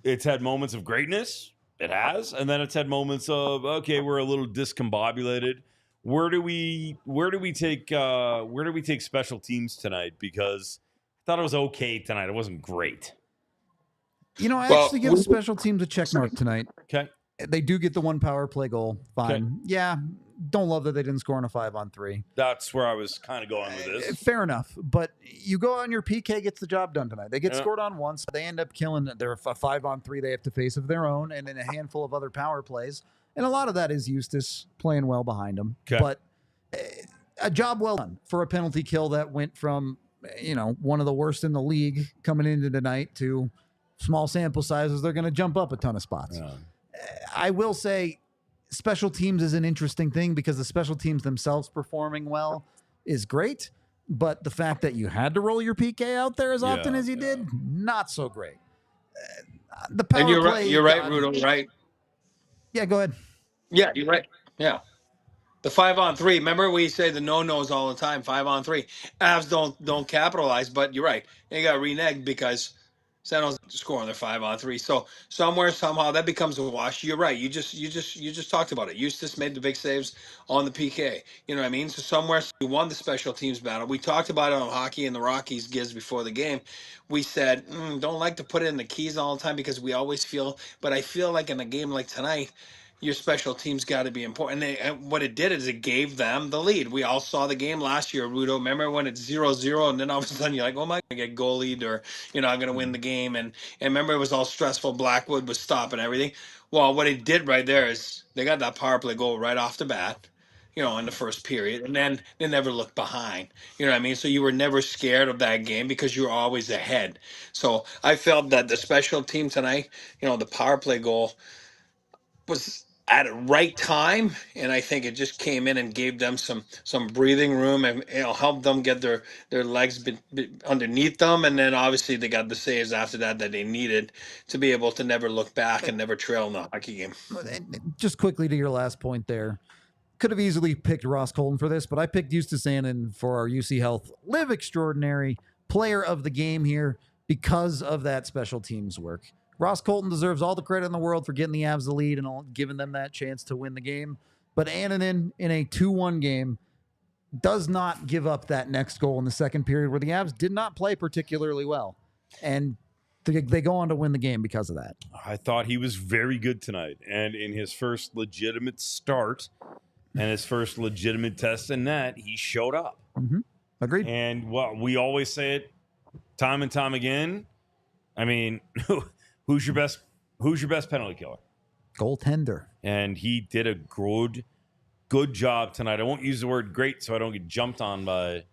A: It's had moments of greatness. It has. And then it's had moments of, okay, we're a little discombobulated. Where do we take special teams tonight? Because I thought it was okay tonight. It wasn't great.
C: I actually give special teams a check mark tonight.
A: Okay.
C: They do get the 1 power play goal. Fine. Okay. Yeah. Don't love that they didn't score on a 5-on-3.
A: That's where I was kind of going with this.
C: Fair enough. But you go on, your PK gets the job done tonight. They get scored on once. They end up killing. They're a 5-on-3 they have to face of their own, and then a handful of other power plays. And a lot of that is Justus playing well behind him. Okay. But a job well done for a penalty kill that went from one of the worst in the league coming into tonight to small sample sizes, they're going to jump up a ton of spots.
A: Yeah.
C: I will say special teams is an interesting thing because the special teams themselves performing well is great. But the fact that you had to roll your PK out there as often as you did, not so great. The power
B: And you're
C: play.
B: right. You're right, Rudo. Right.
C: Yeah, go ahead.
B: Yeah, you're right. Yeah. The 5-on-3. Remember we say the no-nos all the time. 5-on-3. Avs don't capitalize, but you're right. They got reneged because San Jose score on their 5-on-3. So somewhere somehow that becomes a wash. You're right. You just talked about it. Justus made the big saves on the PK. You know what I mean? So somewhere we won the special teams battle. We talked about it on hockey and the Rockies gives before the game. We said don't like to put it in the keys all the time because we always feel. But I feel like in a game like tonight, your special teams got to be important. And what it did is it gave them the lead. We all saw the game last year, Rudo. Remember when it's 0-0 and then all of a sudden you're like, oh my, I get goalied or, I'm going to win the game. And remember it was all stressful. Blackwood was stopping everything. Well, what it did right there is they got that power play goal right off the bat, in the first period. And then they never looked behind. You know what I mean? So you were never scared of that game because you were always ahead. So I felt that the special team tonight, the power play goal was at a right time, and I think it just came in and gave them some breathing room and helped them get their legs underneath them, and then obviously they got the saves after that they needed to be able to never look back and never trail in the hockey game.
C: Just quickly to your last point there, could have easily picked Ross Colton for this, but I picked Justus Annunen for our UC Health Live Extraordinary player of the game here because of that special teams work. Ross Colton deserves all the credit in the world for getting the Avs the lead and giving them that chance to win the game. But Annunen in a 2-1 game does not give up that next goal in the second period where the Avs did not play particularly well. And they go on to win the game because of that.
A: I thought he was very good tonight. And in his first legitimate start and his first legitimate test in net, he showed up.
C: Mm-hmm. Agreed.
A: And we always say it time and time again. I mean, who's your best penalty killer? Goaltender. And he did a good job tonight. I won't use the word great so I don't get jumped on by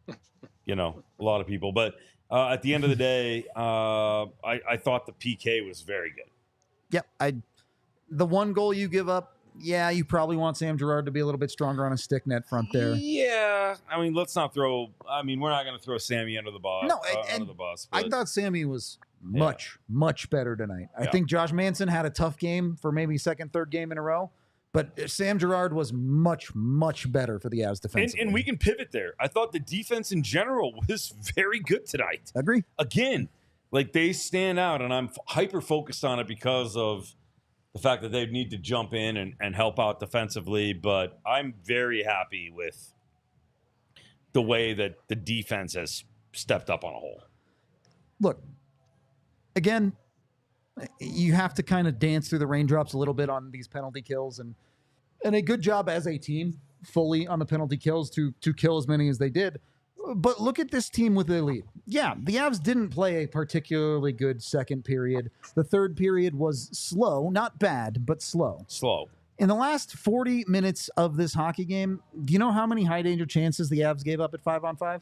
A: a lot of people. But at the end of the day, I thought the PK was very good.
C: Yep. The one goal you give up, you probably want Sam Girard to be a little bit stronger on a stick net front there.
A: Yeah. I mean, let's not throw – I mean, we're not going to throw Sammy under the bus.
C: No,
A: under the bus. But
C: I thought Sammy was much better tonight. I think Josh Manson had a tough game for maybe second, third game in a row, but Sam Girard was much better for the Avs defensively.
A: And we can pivot there. I thought the defense in general was very good tonight.
C: Agree.
A: Again, they stand out, and I'm hyper-focused on it because of the fact that they need to jump in and help out defensively, but I'm very happy with the way that the defense has stepped up on a whole.
C: Look, again, you have to kind of dance through the raindrops a little bit on these penalty kills, and a good job as a team fully on the penalty kills to kill as many as they did. But look at this team with the lead. Yeah, the Avs didn't play a particularly good second period. The third period was slow, not bad, but slow. In the last 40 minutes of this hockey game, do you know how many high danger chances the Avs gave up at 5-on-5?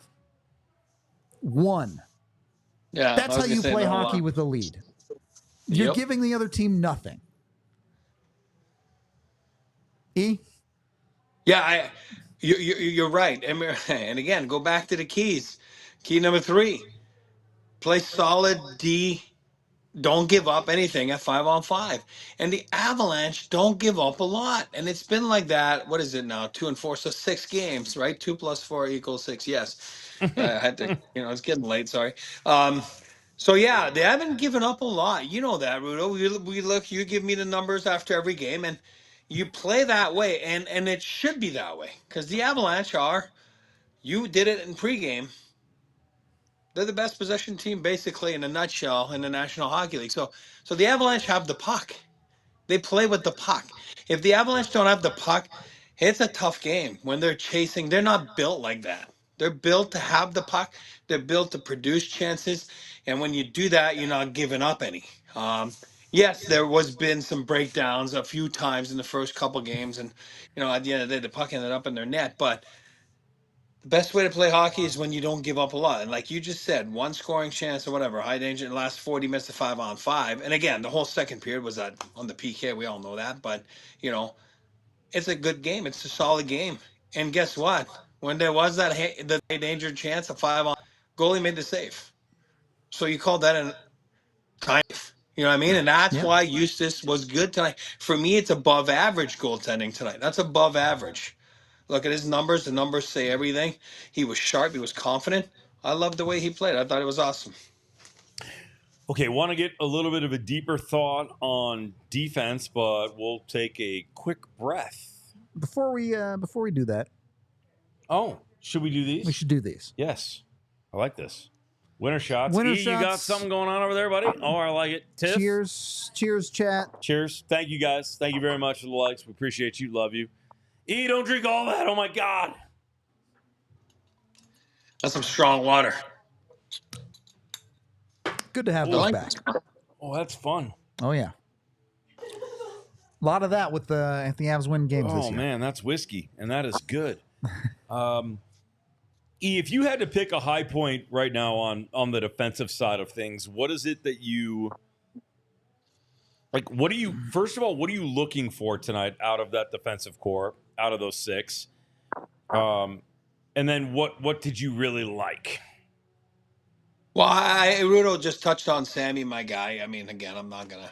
C: 1.
B: Yeah,
C: that's how you play hockey with a lead. You're giving the other team nothing. E?
B: Yeah, you're right. And again, go back to the keys. Key number 3, play solid D. Don't give up anything at 5-on-5. And the Avalanche don't give up a lot. And it's been like that. What is it now? 2 and 4. So 6 games, right? 2 + 4 = 6. Yes. I had to, it's getting late. Sorry. So yeah, they haven't given up a lot. You know that, Rudo. We look, you give me the numbers after every game, and you play that way, and it should be that way. Because the Avalanche you did it in pregame. They're the best possession team, basically, in a nutshell, in the National Hockey League. So the Avalanche have the puck. They play with the puck. If the Avalanche don't have the puck, it's a tough game. When they're chasing, they're not built like that. They're built to have the puck. They're built to produce chances. And when you do that, you're not giving up any. Yes, there was been some breakdowns a few times in the first couple games. And, at the end of the day, the puck ended up in their net. But best way to play hockey is when you don't give up a lot. And like you just said, one scoring chance or whatever, high danger in the last 40 minutes to 5-on-5. And again, the whole second period was that on the PK. We all know that. But, you know, it's a good game. It's a solid game. And guess what? When there was that the high danger chance, a 5-on, goalie made the save. So you call that a time. You know what I mean? And that's why Justus was good tonight. For me, it's above average goaltending tonight. That's above average. Look at his numbers. The numbers say everything. He was sharp. He was confident. I loved the way he played. I thought it was awesome.
A: Okay, want to get a little bit of a deeper thought on defense, but we'll take a quick breath.
C: Before we do that,
A: should we do these?
C: we should do these.
A: Yes, I like this. Winter shots.
C: Winter
A: You got
C: shots.
A: something going on over there, buddy? Oh, I like it. Tiff?
C: Cheers, chat.
A: Cheers. Thank you, guys. Thank you very much for the likes. We appreciate you. Love you. Don't drink all that. Oh, my God.
B: That's some strong water.
C: Good to have those back.
A: Oh, that's fun.
C: Oh yeah, a lot of that with the Avs win games this
A: Oh,
C: year.
A: man, that's whiskey, and that is good. If you had to pick a high point right now on the defensive side of things, what is it that you like? First of all, what are you looking for tonight out of that defensive core, out of those six? And then what did you really like?
B: Well, Rudo just touched on Sammy, my guy. I mean, again, I'm not going to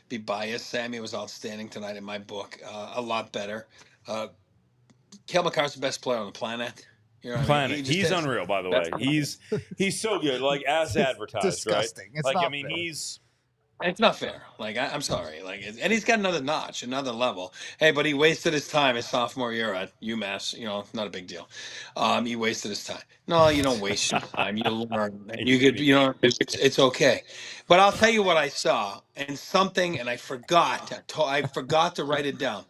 B: be biased. Sammy was outstanding tonight in my book. A lot better. Cale Makar's the best player on the planet. You know what I mean?
A: He's unreal, by the way. He's so good, like as advertised,
C: disgusting.
A: right?
C: It's
A: like
C: not
A: I mean,
C: fair.
B: It's not fair. Like I'm sorry. Like, and he's got another notch, another level. Hey, but he wasted his time his sophomore year at UMass. You know, not a big deal. He wasted his time. No, you don't waste your time. You learn. You could, you know, it's okay. But I'll tell you what I saw, and something, and I forgot. I forgot to write it down.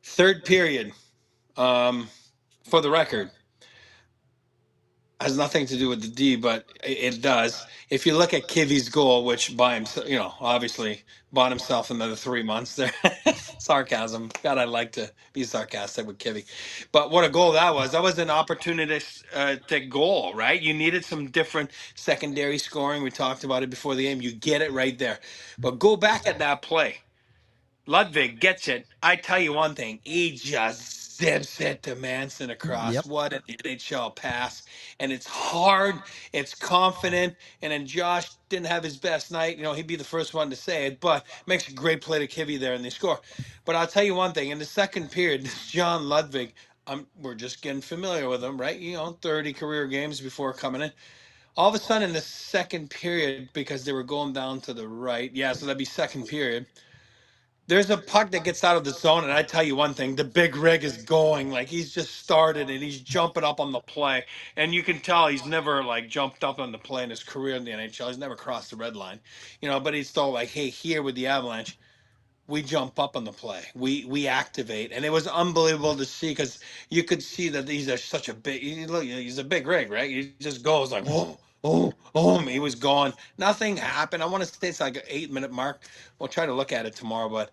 B: Third period. For the record, has nothing to do with the D, but it does. If you look at Kivi's goal, which by himself, you know, obviously bought himself another 3 months there. Sarcasm. God, I'd like to be sarcastic with Kivi. But what a goal that was. That was an opportunistic goal, right? You needed some different secondary scoring. We talked about it before the game. You get it right there. But go back at that play. Ludwig gets it. I tell you one thing, he just zips it to Manson across.
C: Yep.
B: What an NHL pass. And it's hard, it's confident, and then Josh didn't have his best night. You know, he'd be the first one to say it, but makes a great play to Kivy there and they score. But I'll tell you one thing, in the second period, John Ludwig, we're just getting familiar with him, right? You know, 30 career games before coming in. All of a sudden in the second period, because they were going down to the right, so that'd be second period, there's a puck that gets out of the zone, and I tell you one thing, the big rig is going. Like, he's just started, and he's jumping up on the play. And you can tell he's never, like, jumped up on the play in his career in the NHL. He's never crossed the red line. You know, but he's still like, hey, here with the Avalanche, we jump up on the play. We activate. And it was unbelievable to see because you could see that these are such a big – look, he's a big rig, right? He just goes like, whoa. He was gone. Nothing happened. I want to say it's like an 8-minute mark. We'll try to look at it tomorrow, but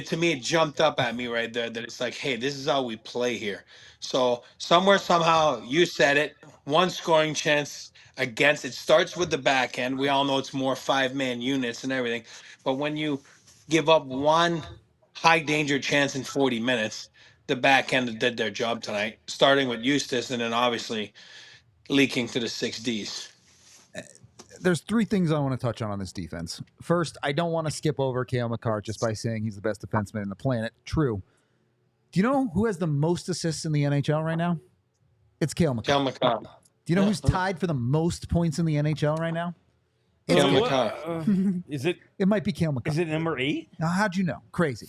B: to me, it jumped up at me right there that it's like, hey, this is how we play here. So somewhere, somehow, you said it, one scoring chance against. It starts with the back end. We all know it's more 5-man units and everything. But when you give up one high danger chance in 40 minutes, the back end did their job tonight, starting with Justus and then obviously leaking to the 6Ds.
C: There's three things I want to touch on this defense. First, I don't want to skip over Cale Makar just by saying he's the best defenseman in the planet. True. Do you know who has the most assists in the NHL right now? It's Cale Makar.
B: Cale Makar.
C: Do you know who's tied for the most points in the NHL right now?
B: Cale Makar.
A: Is it?
C: It might be Cale Makar.
A: Is it number 8?
C: Now, how'd you know? Crazy.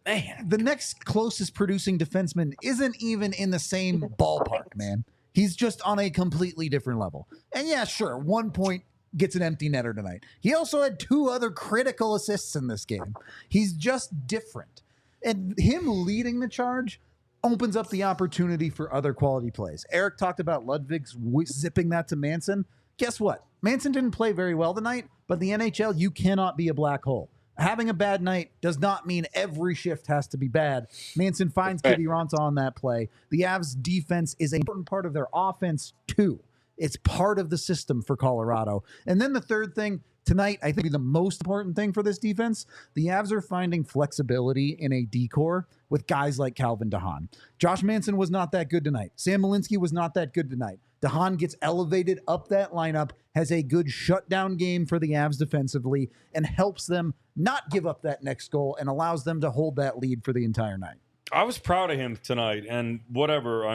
A: Man.
C: The next closest producing defenseman isn't even in the same ballpark, man. He's just on a completely different level. And yeah, sure, 1 point gets an empty netter tonight. He also had 2 other critical assists in this game. He's just different. And him leading the charge opens up the opportunity for other quality plays. Eric talked about Ludwig's zipping that to Manson. Guess what? Manson didn't play very well tonight, but in the NHL, you cannot be a black hole. having a bad night does not mean every shift has to be bad. Manson finds Kiviranta on that play. The Avs defense is an important part of their offense too. It's part of the system for Colorado. And then the third thing tonight, I think the most important thing for this defense, the Avs are finding flexibility in a decor with guys like Calvin DeHaan. Josh Manson was not that good tonight. Sam Malinsky was not that good tonight. DeHaan gets elevated up that lineup, has a good shutdown game for the Avs defensively, and helps them not give up that next goal and allows them to hold that lead for the entire night.
A: I was proud of him tonight, and whatever,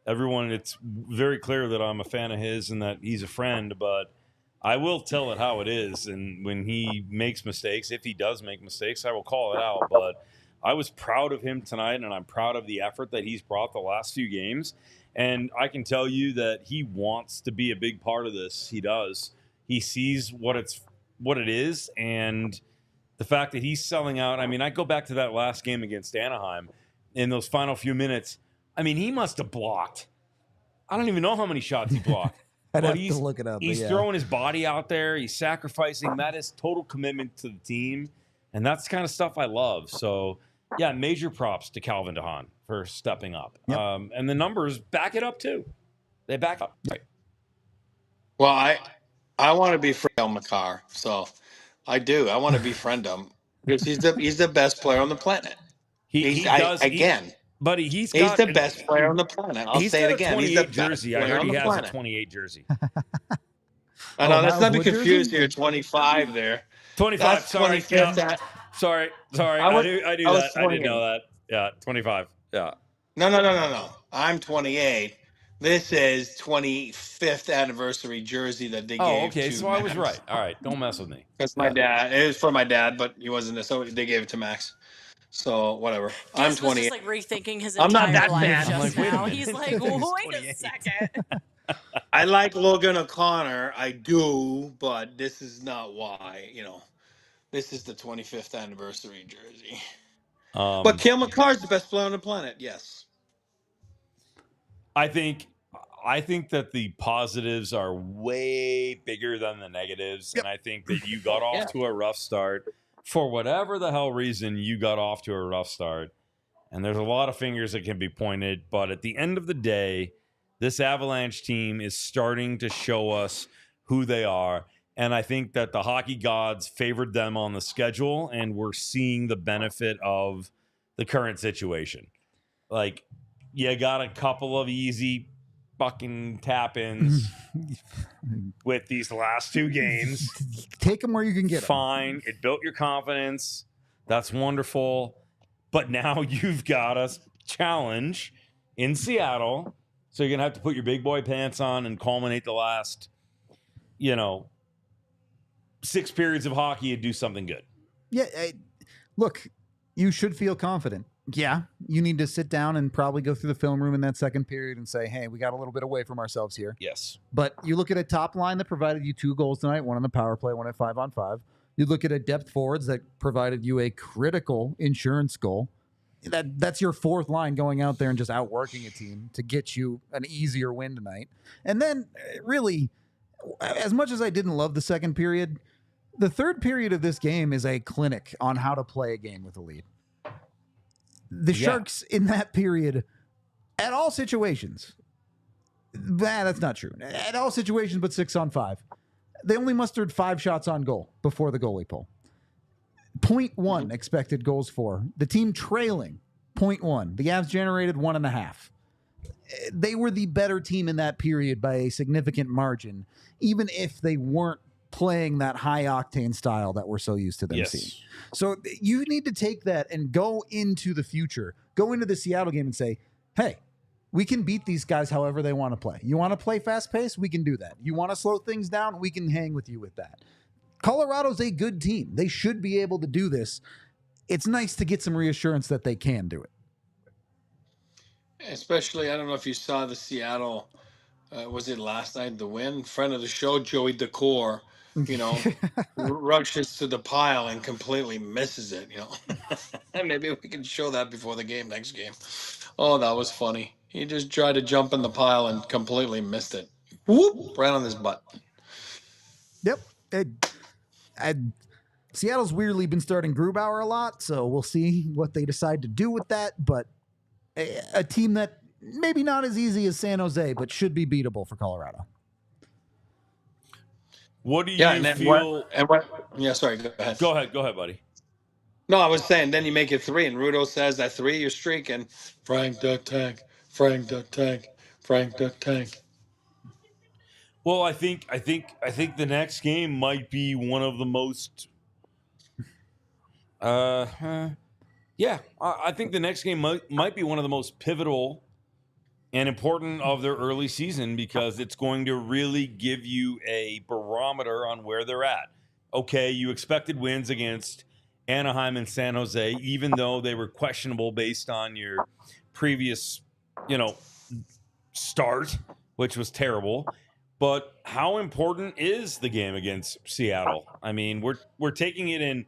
A: everyone, it's very clear that I'm a fan of his and that he's a friend, but I will tell it how it is. And when he makes mistakes, if he does make mistakes, I will call it out. But I was proud of him tonight, and I'm proud of the effort that he's brought the last few games. And I can tell you that he wants to be a big part of this. He does. He sees what it is, and the fact that he's selling out. I mean, I go back to that last game against Anaheim in those final few minutes. I mean, he must have blocked. I don't even know how many shots he blocked.
C: I'd have to look it up.
A: He's throwing his body out there. He's sacrificing. That is total commitment to the team. And that's the kind of stuff I love. So, yeah, major props to Calvin DeHaan for stepping up.
C: Yep.
A: And the numbers back it up, too. They back up. Right.
B: Well, I want to befriend Makar. So I do. I want to befriend him because he's the best player on the planet.
A: He does. Buddy, he's
B: the best player on the planet. I'll say it again. He's the best
A: jersey. I heard he has
B: planet.
A: a 28 jersey.
B: I know, let's not be confused here. 25 there.
A: 25.
B: That's
A: sorry.
B: 25th.
A: Yeah. Sorry. I knew that. I didn't know that. Yeah, 25. Yeah.
B: No. I'm 28. This is 25th anniversary jersey that they gave.
A: Oh, okay.
B: To
A: So
B: Max.
A: I was right. All right. Don't mess with me.
B: That's my dad. It was for my dad, but he wasn't there, so they gave it to Max. So whatever. I'm 28.
D: He's just like rethinking his
B: I'm not
D: entire
B: that
D: life
B: bad.
D: just
A: I'm like, wait a
D: now.
A: minute.
D: He's like, wait a second.
B: I like Logan O'Connor. I do, but this is not why. This is the 25th anniversary jersey. But Cale Makar's the best player on the planet. Yes.
A: I think that the positives are way bigger than the negatives.
C: Yep.
A: And I think that you got off to a rough start. For whatever the hell reason, you got off to a rough start. And there's a lot of fingers that can be pointed. But at the end of the day, this Avalanche team is starting to show us who they are. And I think that the hockey gods favored them on the schedule, and we're seeing the benefit of the current situation. Like, you got a couple of easy fucking tap-ins with these last two games.
C: Take them where you can get them.
A: Fine. It built your confidence. That's wonderful. But now you've got a challenge in Seattle. So you're going to have to put your big boy pants on and culminate the last, 6 periods of hockey and do something good.
C: Yeah. Look, you should feel confident. Yeah, you need to sit down and probably go through the film room in that second period and say, hey, we got a little bit away from ourselves here.
A: Yes.
C: But you look at a top line that provided you 2 goals tonight, one on the power play, one at 5-on-5. You look at a depth forwards that provided you a critical insurance goal. That's your fourth line going out there and just outworking a team to get you an easier win tonight. And then really, as much as I didn't love the second period, the third period of this game is a clinic on how to play a game with a lead. The Sharks in that period, at all situations, that's not true. At all situations but 6-on-5, they only mustered 5 shots on goal before the goalie pull. 0.1 expected goals for. The team trailing 0.1. The Avs generated 1.5. They were the better team in that period by a significant margin, even if they weren't playing that high octane style that we're so used to them seeing. So you need to take that and go into the future, go into the Seattle game and say, hey, we can beat these guys however they want to play. You want to play fast pace? We can do that. You want to slow things down? We can hang with you with that. Colorado's a good team. They should be able to do this. It's nice to get some reassurance that they can do it.
B: Especially, I don't know if you saw the Seattle, was it last night, the win? Friend of the show, Joey Decor, rushes to the pile and completely misses it, And maybe we can show that before the game, next game. Oh, that was funny. He just tried to jump in the pile and completely missed it. Whoop, right on his butt.
C: Yep. Seattle's weirdly been starting Grubauer a lot, so we'll see what they decide to do with that. But a team that maybe not as easy as San Jose, but should be beatable for Colorado.
A: What do you
B: Yeah, and then
A: feel?
B: what? Yeah, sorry. Go ahead.
A: Go ahead, buddy.
B: No, I was saying then you make it 3, and Rudo says that 3 you're streaking. Frank the Tank, Frank the Tank, Frank the Tank.
A: Well, I think the next game might be one of the most. Yeah, I think the next game might be one of the most pivotal and important of their early season because it's going to really give you a barometer on where they're at. Okay, you expected wins against Anaheim and San Jose, even though they were questionable based on your previous, start, which was terrible. But how important is the game against Seattle? I mean, we're taking it in.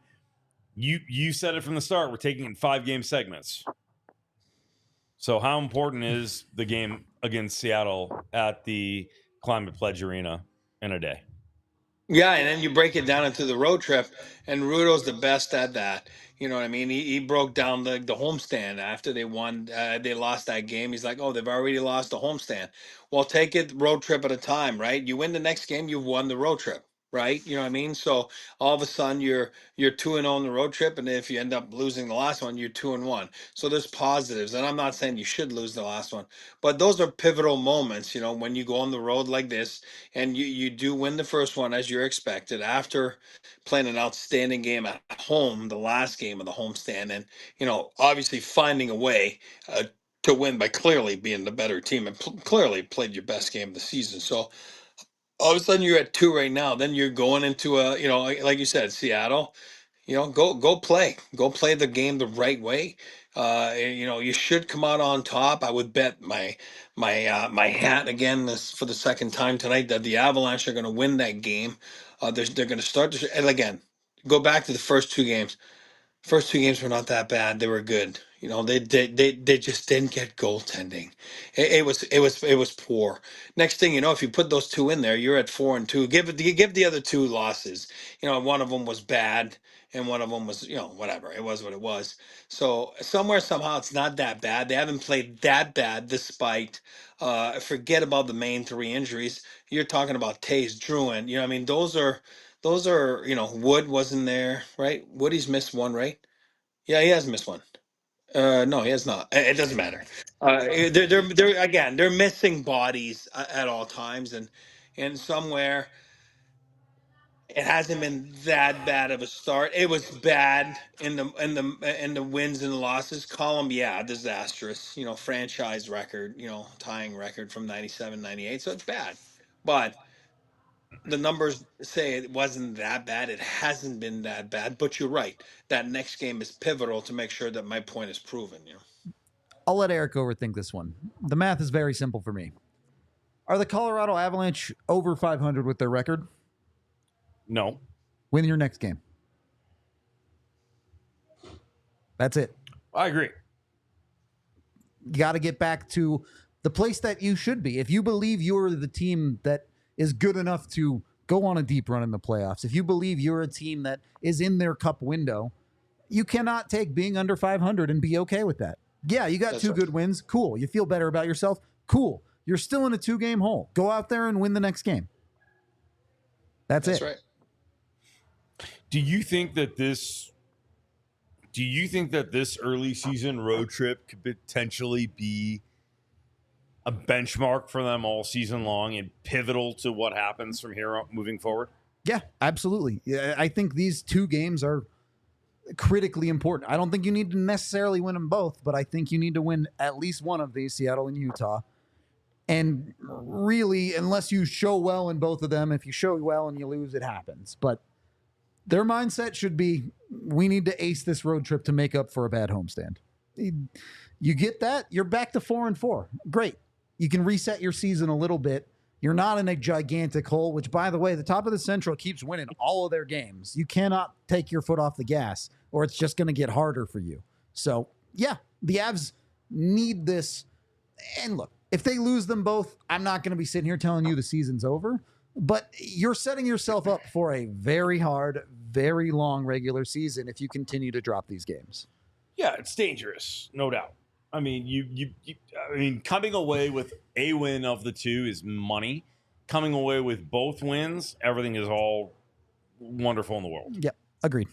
A: You said it from the start. We're taking it in 5-game segments. So how important is the game against Seattle at the Climate Pledge Arena in a day?
B: Yeah, and then you break it down into the road trip, and Rudo's the best at that. You know what I mean? He broke down the homestand after they won. They lost that game. He's like, oh, they've already lost the homestand. Well, take it road trip at a time, right? You win the next game, you've won the road trip, right? You know what I mean? So all of a sudden you're 2-0 on the road trip, and if you end up losing the last one, you're 2-1. So there's positives, and I'm not saying you should lose the last one, but those are pivotal moments. When you go on the road like this, and you do win the first one as you're expected after playing an outstanding game at home, the last game of the homestand, and obviously finding a way to win by clearly being the better team and clearly played your best game of the season. So all of a sudden you're at 2 right now. Then you're going into like you said, Seattle. Go play the game the right way. You should come out on top. I would bet my hat again this for the second time tonight that the Avalanche are going to win that game. They're going to start to, and again, go back to the first 2 games. First 2 games were not that bad. They were good. They just didn't get goaltending. It was poor. Next thing you know, if you put those 2 in there, you're at 4-2. Give the other 2 losses. One of them was bad, and one of them was whatever. It was what it was. So somewhere somehow it's not that bad. They haven't played that bad despite. Forget about the main 3 injuries. You're talking about Taze, Druin. I mean those are Wood wasn't there, right? Woody's missed 1, right? Yeah, he has missed 1. No, he has not. It doesn't matter. They're missing bodies at all times, and somewhere it hasn't been that bad of a start. It was bad in the wins and the losses column. Yeah, disastrous. Franchise record. Tying record from 97, 98. So it's bad, but the numbers say it wasn't that bad. It hasn't been that bad, but you're right. That next game is pivotal to make sure that my point is proven.
C: I'll let Eric overthink this one. The math is very simple for me. Are the Colorado Avalanche over 500 with their record?
A: No.
C: Win your next game. That's it.
A: I agree.
C: You got to get back to the place that you should be. If you believe you're the team that is good enough to go on a deep run in the playoffs, if you believe you're a team that is in their cup window, you cannot take being under 500 and be okay with that. Yeah, you got 2 good wins. Cool. You feel better about yourself. Cool. You're still in a 2-game hole. Go out there and win the next game. That's it.
B: Right.
A: Do you think that this early season road trip could potentially be a benchmark for them all season long and pivotal to what happens from here on moving forward?
C: Yeah, absolutely. Yeah, I think these 2 games are critically important. I don't think you need to necessarily win them both, but I think you need to win at least one of these, Seattle and Utah. And really, unless you show well in both of them, if you show well and you lose, it happens. But their mindset should be, we need to ace this road trip to make up for a bad homestand. You get that, you're back to 4-4. Great. You can reset your season a little bit. You're not in a gigantic hole, which, by the way, the top of the Central keeps winning all of their games. You cannot take your foot off the gas, or it's just going to get harder for you. So, yeah, the Avs need this. And look, if they lose them both, I'm not going to be sitting here telling you the season's over. But you're setting yourself up for a very hard, very long regular season if you continue to drop these games.
A: Yeah, it's dangerous, no doubt. I mean, I mean, coming away with a win of the two is money. Coming away with both wins, everything is all wonderful in the world.
C: Yep, agreed.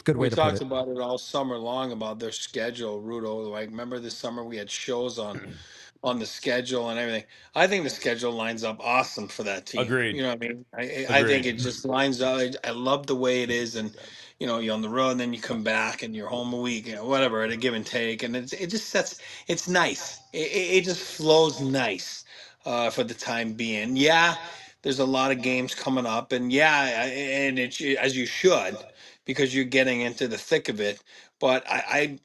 C: Good way
B: We
C: to put
B: talked
C: it.
B: about it all summer long about their schedule, Rudo. Like, remember this summer we had shows on the schedule and everything. I think the schedule lines up awesome for that team.
A: Agreed.
B: You know what I mean? I think
A: Agreed.
B: it just lines up. I love the way it is, and you know, you're on the road, and then you come back, and you're home a week, you know, whatever, at a give and take, and it just sets. It's nice. It just flows nice for the time being. Yeah, there's a lot of games coming up, and yeah, and it as you should, because you're getting into the thick of it. But I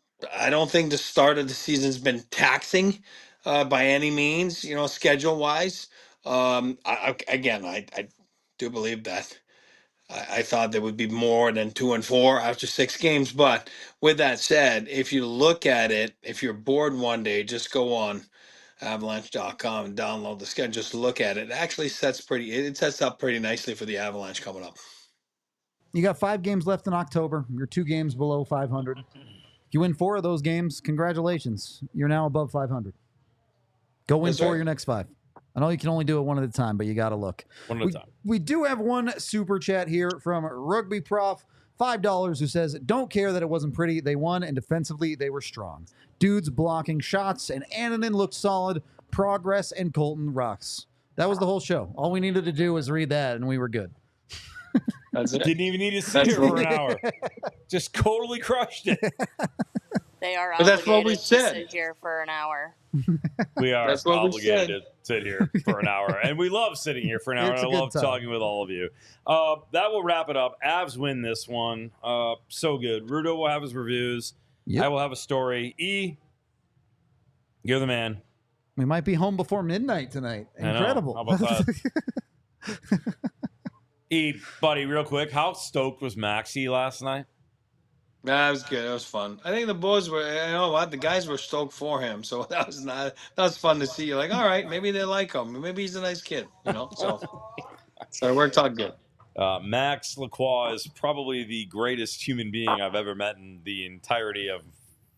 B: don't think the start of the season's been taxing by any means, you know, schedule wise. I do believe that. I thought there would be more than 2-4 after 6 games. But with that said, if you look at it, if you're bored one day, just go on avalanche.com and download the schedule. Just look at it. It actually it sets up pretty nicely for the Avalanche coming up.
C: You got 5 games left in October. You're 2 games below 500. If you win 4 of those games, congratulations. You're now above 500. Go win
B: That's
C: 4
B: right.
C: your next 5. I know you can only do it one at a time, but you got to look.
A: One at a time.
C: We do have one super chat here from Rugby Prof, $5, who says, don't care that it wasn't pretty. They won, and defensively, they were strong. Dudes blocking shots, and Annunen looked solid. Progress, and Colton rocks. That was the whole show. All we needed to do was read that, and we were good.
B: That's it.
A: Didn't even need to sit here for an hour. Just totally crushed it.
D: They are
B: But that's what we
D: obligated to
B: said.
D: sit here for an hour.
A: We are
B: That's what we
A: obligated
B: said.
A: to sit here for an hour. And we love sitting here for an hour.
C: It's
A: And
C: a
A: I
C: good
A: love
C: time.
A: talking with all of you. That will wrap it up. Avs win this one. So good. Rudo will have his reviews.
C: Yep.
A: I will have a story. E, you're the man.
C: We might be home before midnight tonight.
A: I know.
C: Incredible.
A: How about that? E, buddy, real quick, how stoked was Maxie last night?
B: That was good. That was fun. I think the boys were. You know what? The guys were stoked for him, so that was fun to see. You're like, all right, maybe they like him. Maybe he's a nice kid. You know, so it worked out good.
A: Max Lacroix is probably the greatest human being I've ever met in the entirety of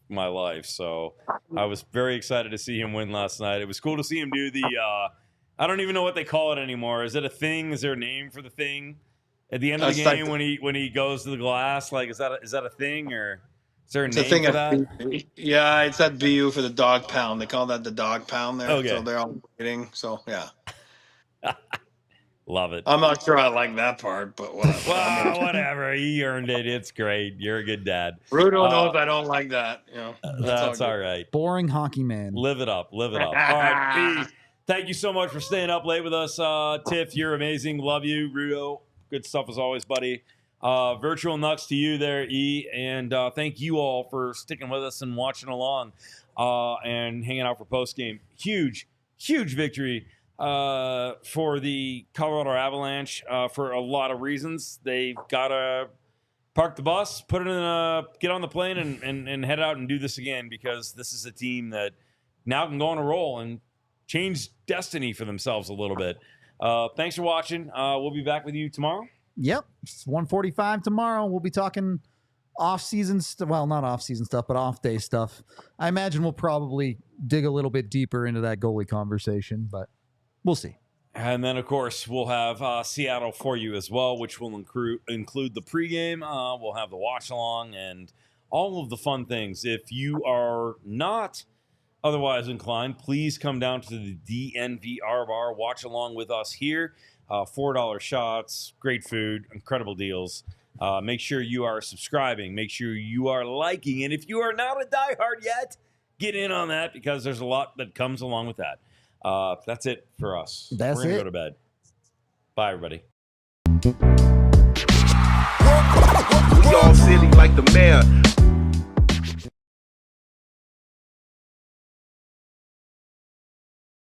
A: my life. So I was very excited to see him win last night. It was cool to see him do the I don't even know what they call it anymore. Is it a thing? Is there a name for the thing at the end of the
B: It's
A: game
B: like
A: when he goes to the glass? Like, is that a thing, or is there a
B: It's
A: name
B: a thing
A: for that?
B: Yeah, it's at VU for the dog pound. They call that the dog pound there.
A: Okay.
B: So they're all waiting. So yeah,
A: Love it.
B: I'm not sure I like that part, but whatever.
A: Well, whatever. He earned it. It's great. You're a good dad.
B: Rudo knows I don't like that. You know,
A: That's
B: all
A: all
B: good.
A: right.
C: Boring hockey man.
A: Live it up. Live it up. All right, P, thank you so much for staying up late with us. Tiff, you're amazing. Love you. Rudo, good stuff as always, buddy. Virtual nuts to you there, E. And thank you all for sticking with us and watching along and hanging out for postgame. Huge, huge victory for the Colorado Avalanche for a lot of reasons. They've got to park the bus, put it in get on the plane and head out and do this again, because this is a team that now can go on a roll and change destiny for themselves a little bit. Thanks for watching. We'll be back with you tomorrow.
C: Yep. It's 1:45 tomorrow. We'll be talking off-season stuff. Well, not off-season stuff, but off-day stuff. I imagine we'll probably dig a little bit deeper into that goalie conversation, but we'll see.
A: And then, of course, we'll have Seattle for you as well, which will include the pregame. We'll have the watch-along and all of the fun things. If you are not otherwise inclined, please come down to the DNVR bar. Watch along with us here. $4 shots, great food, incredible deals. Make sure you are subscribing. Make sure you are liking. And if you are not a diehard yet, get in on that, because there's a lot that comes along with that. That's it for us.
C: That's
A: We're going to
C: it.
A: go to bed. Bye, everybody.
E: We all silly like the mayor.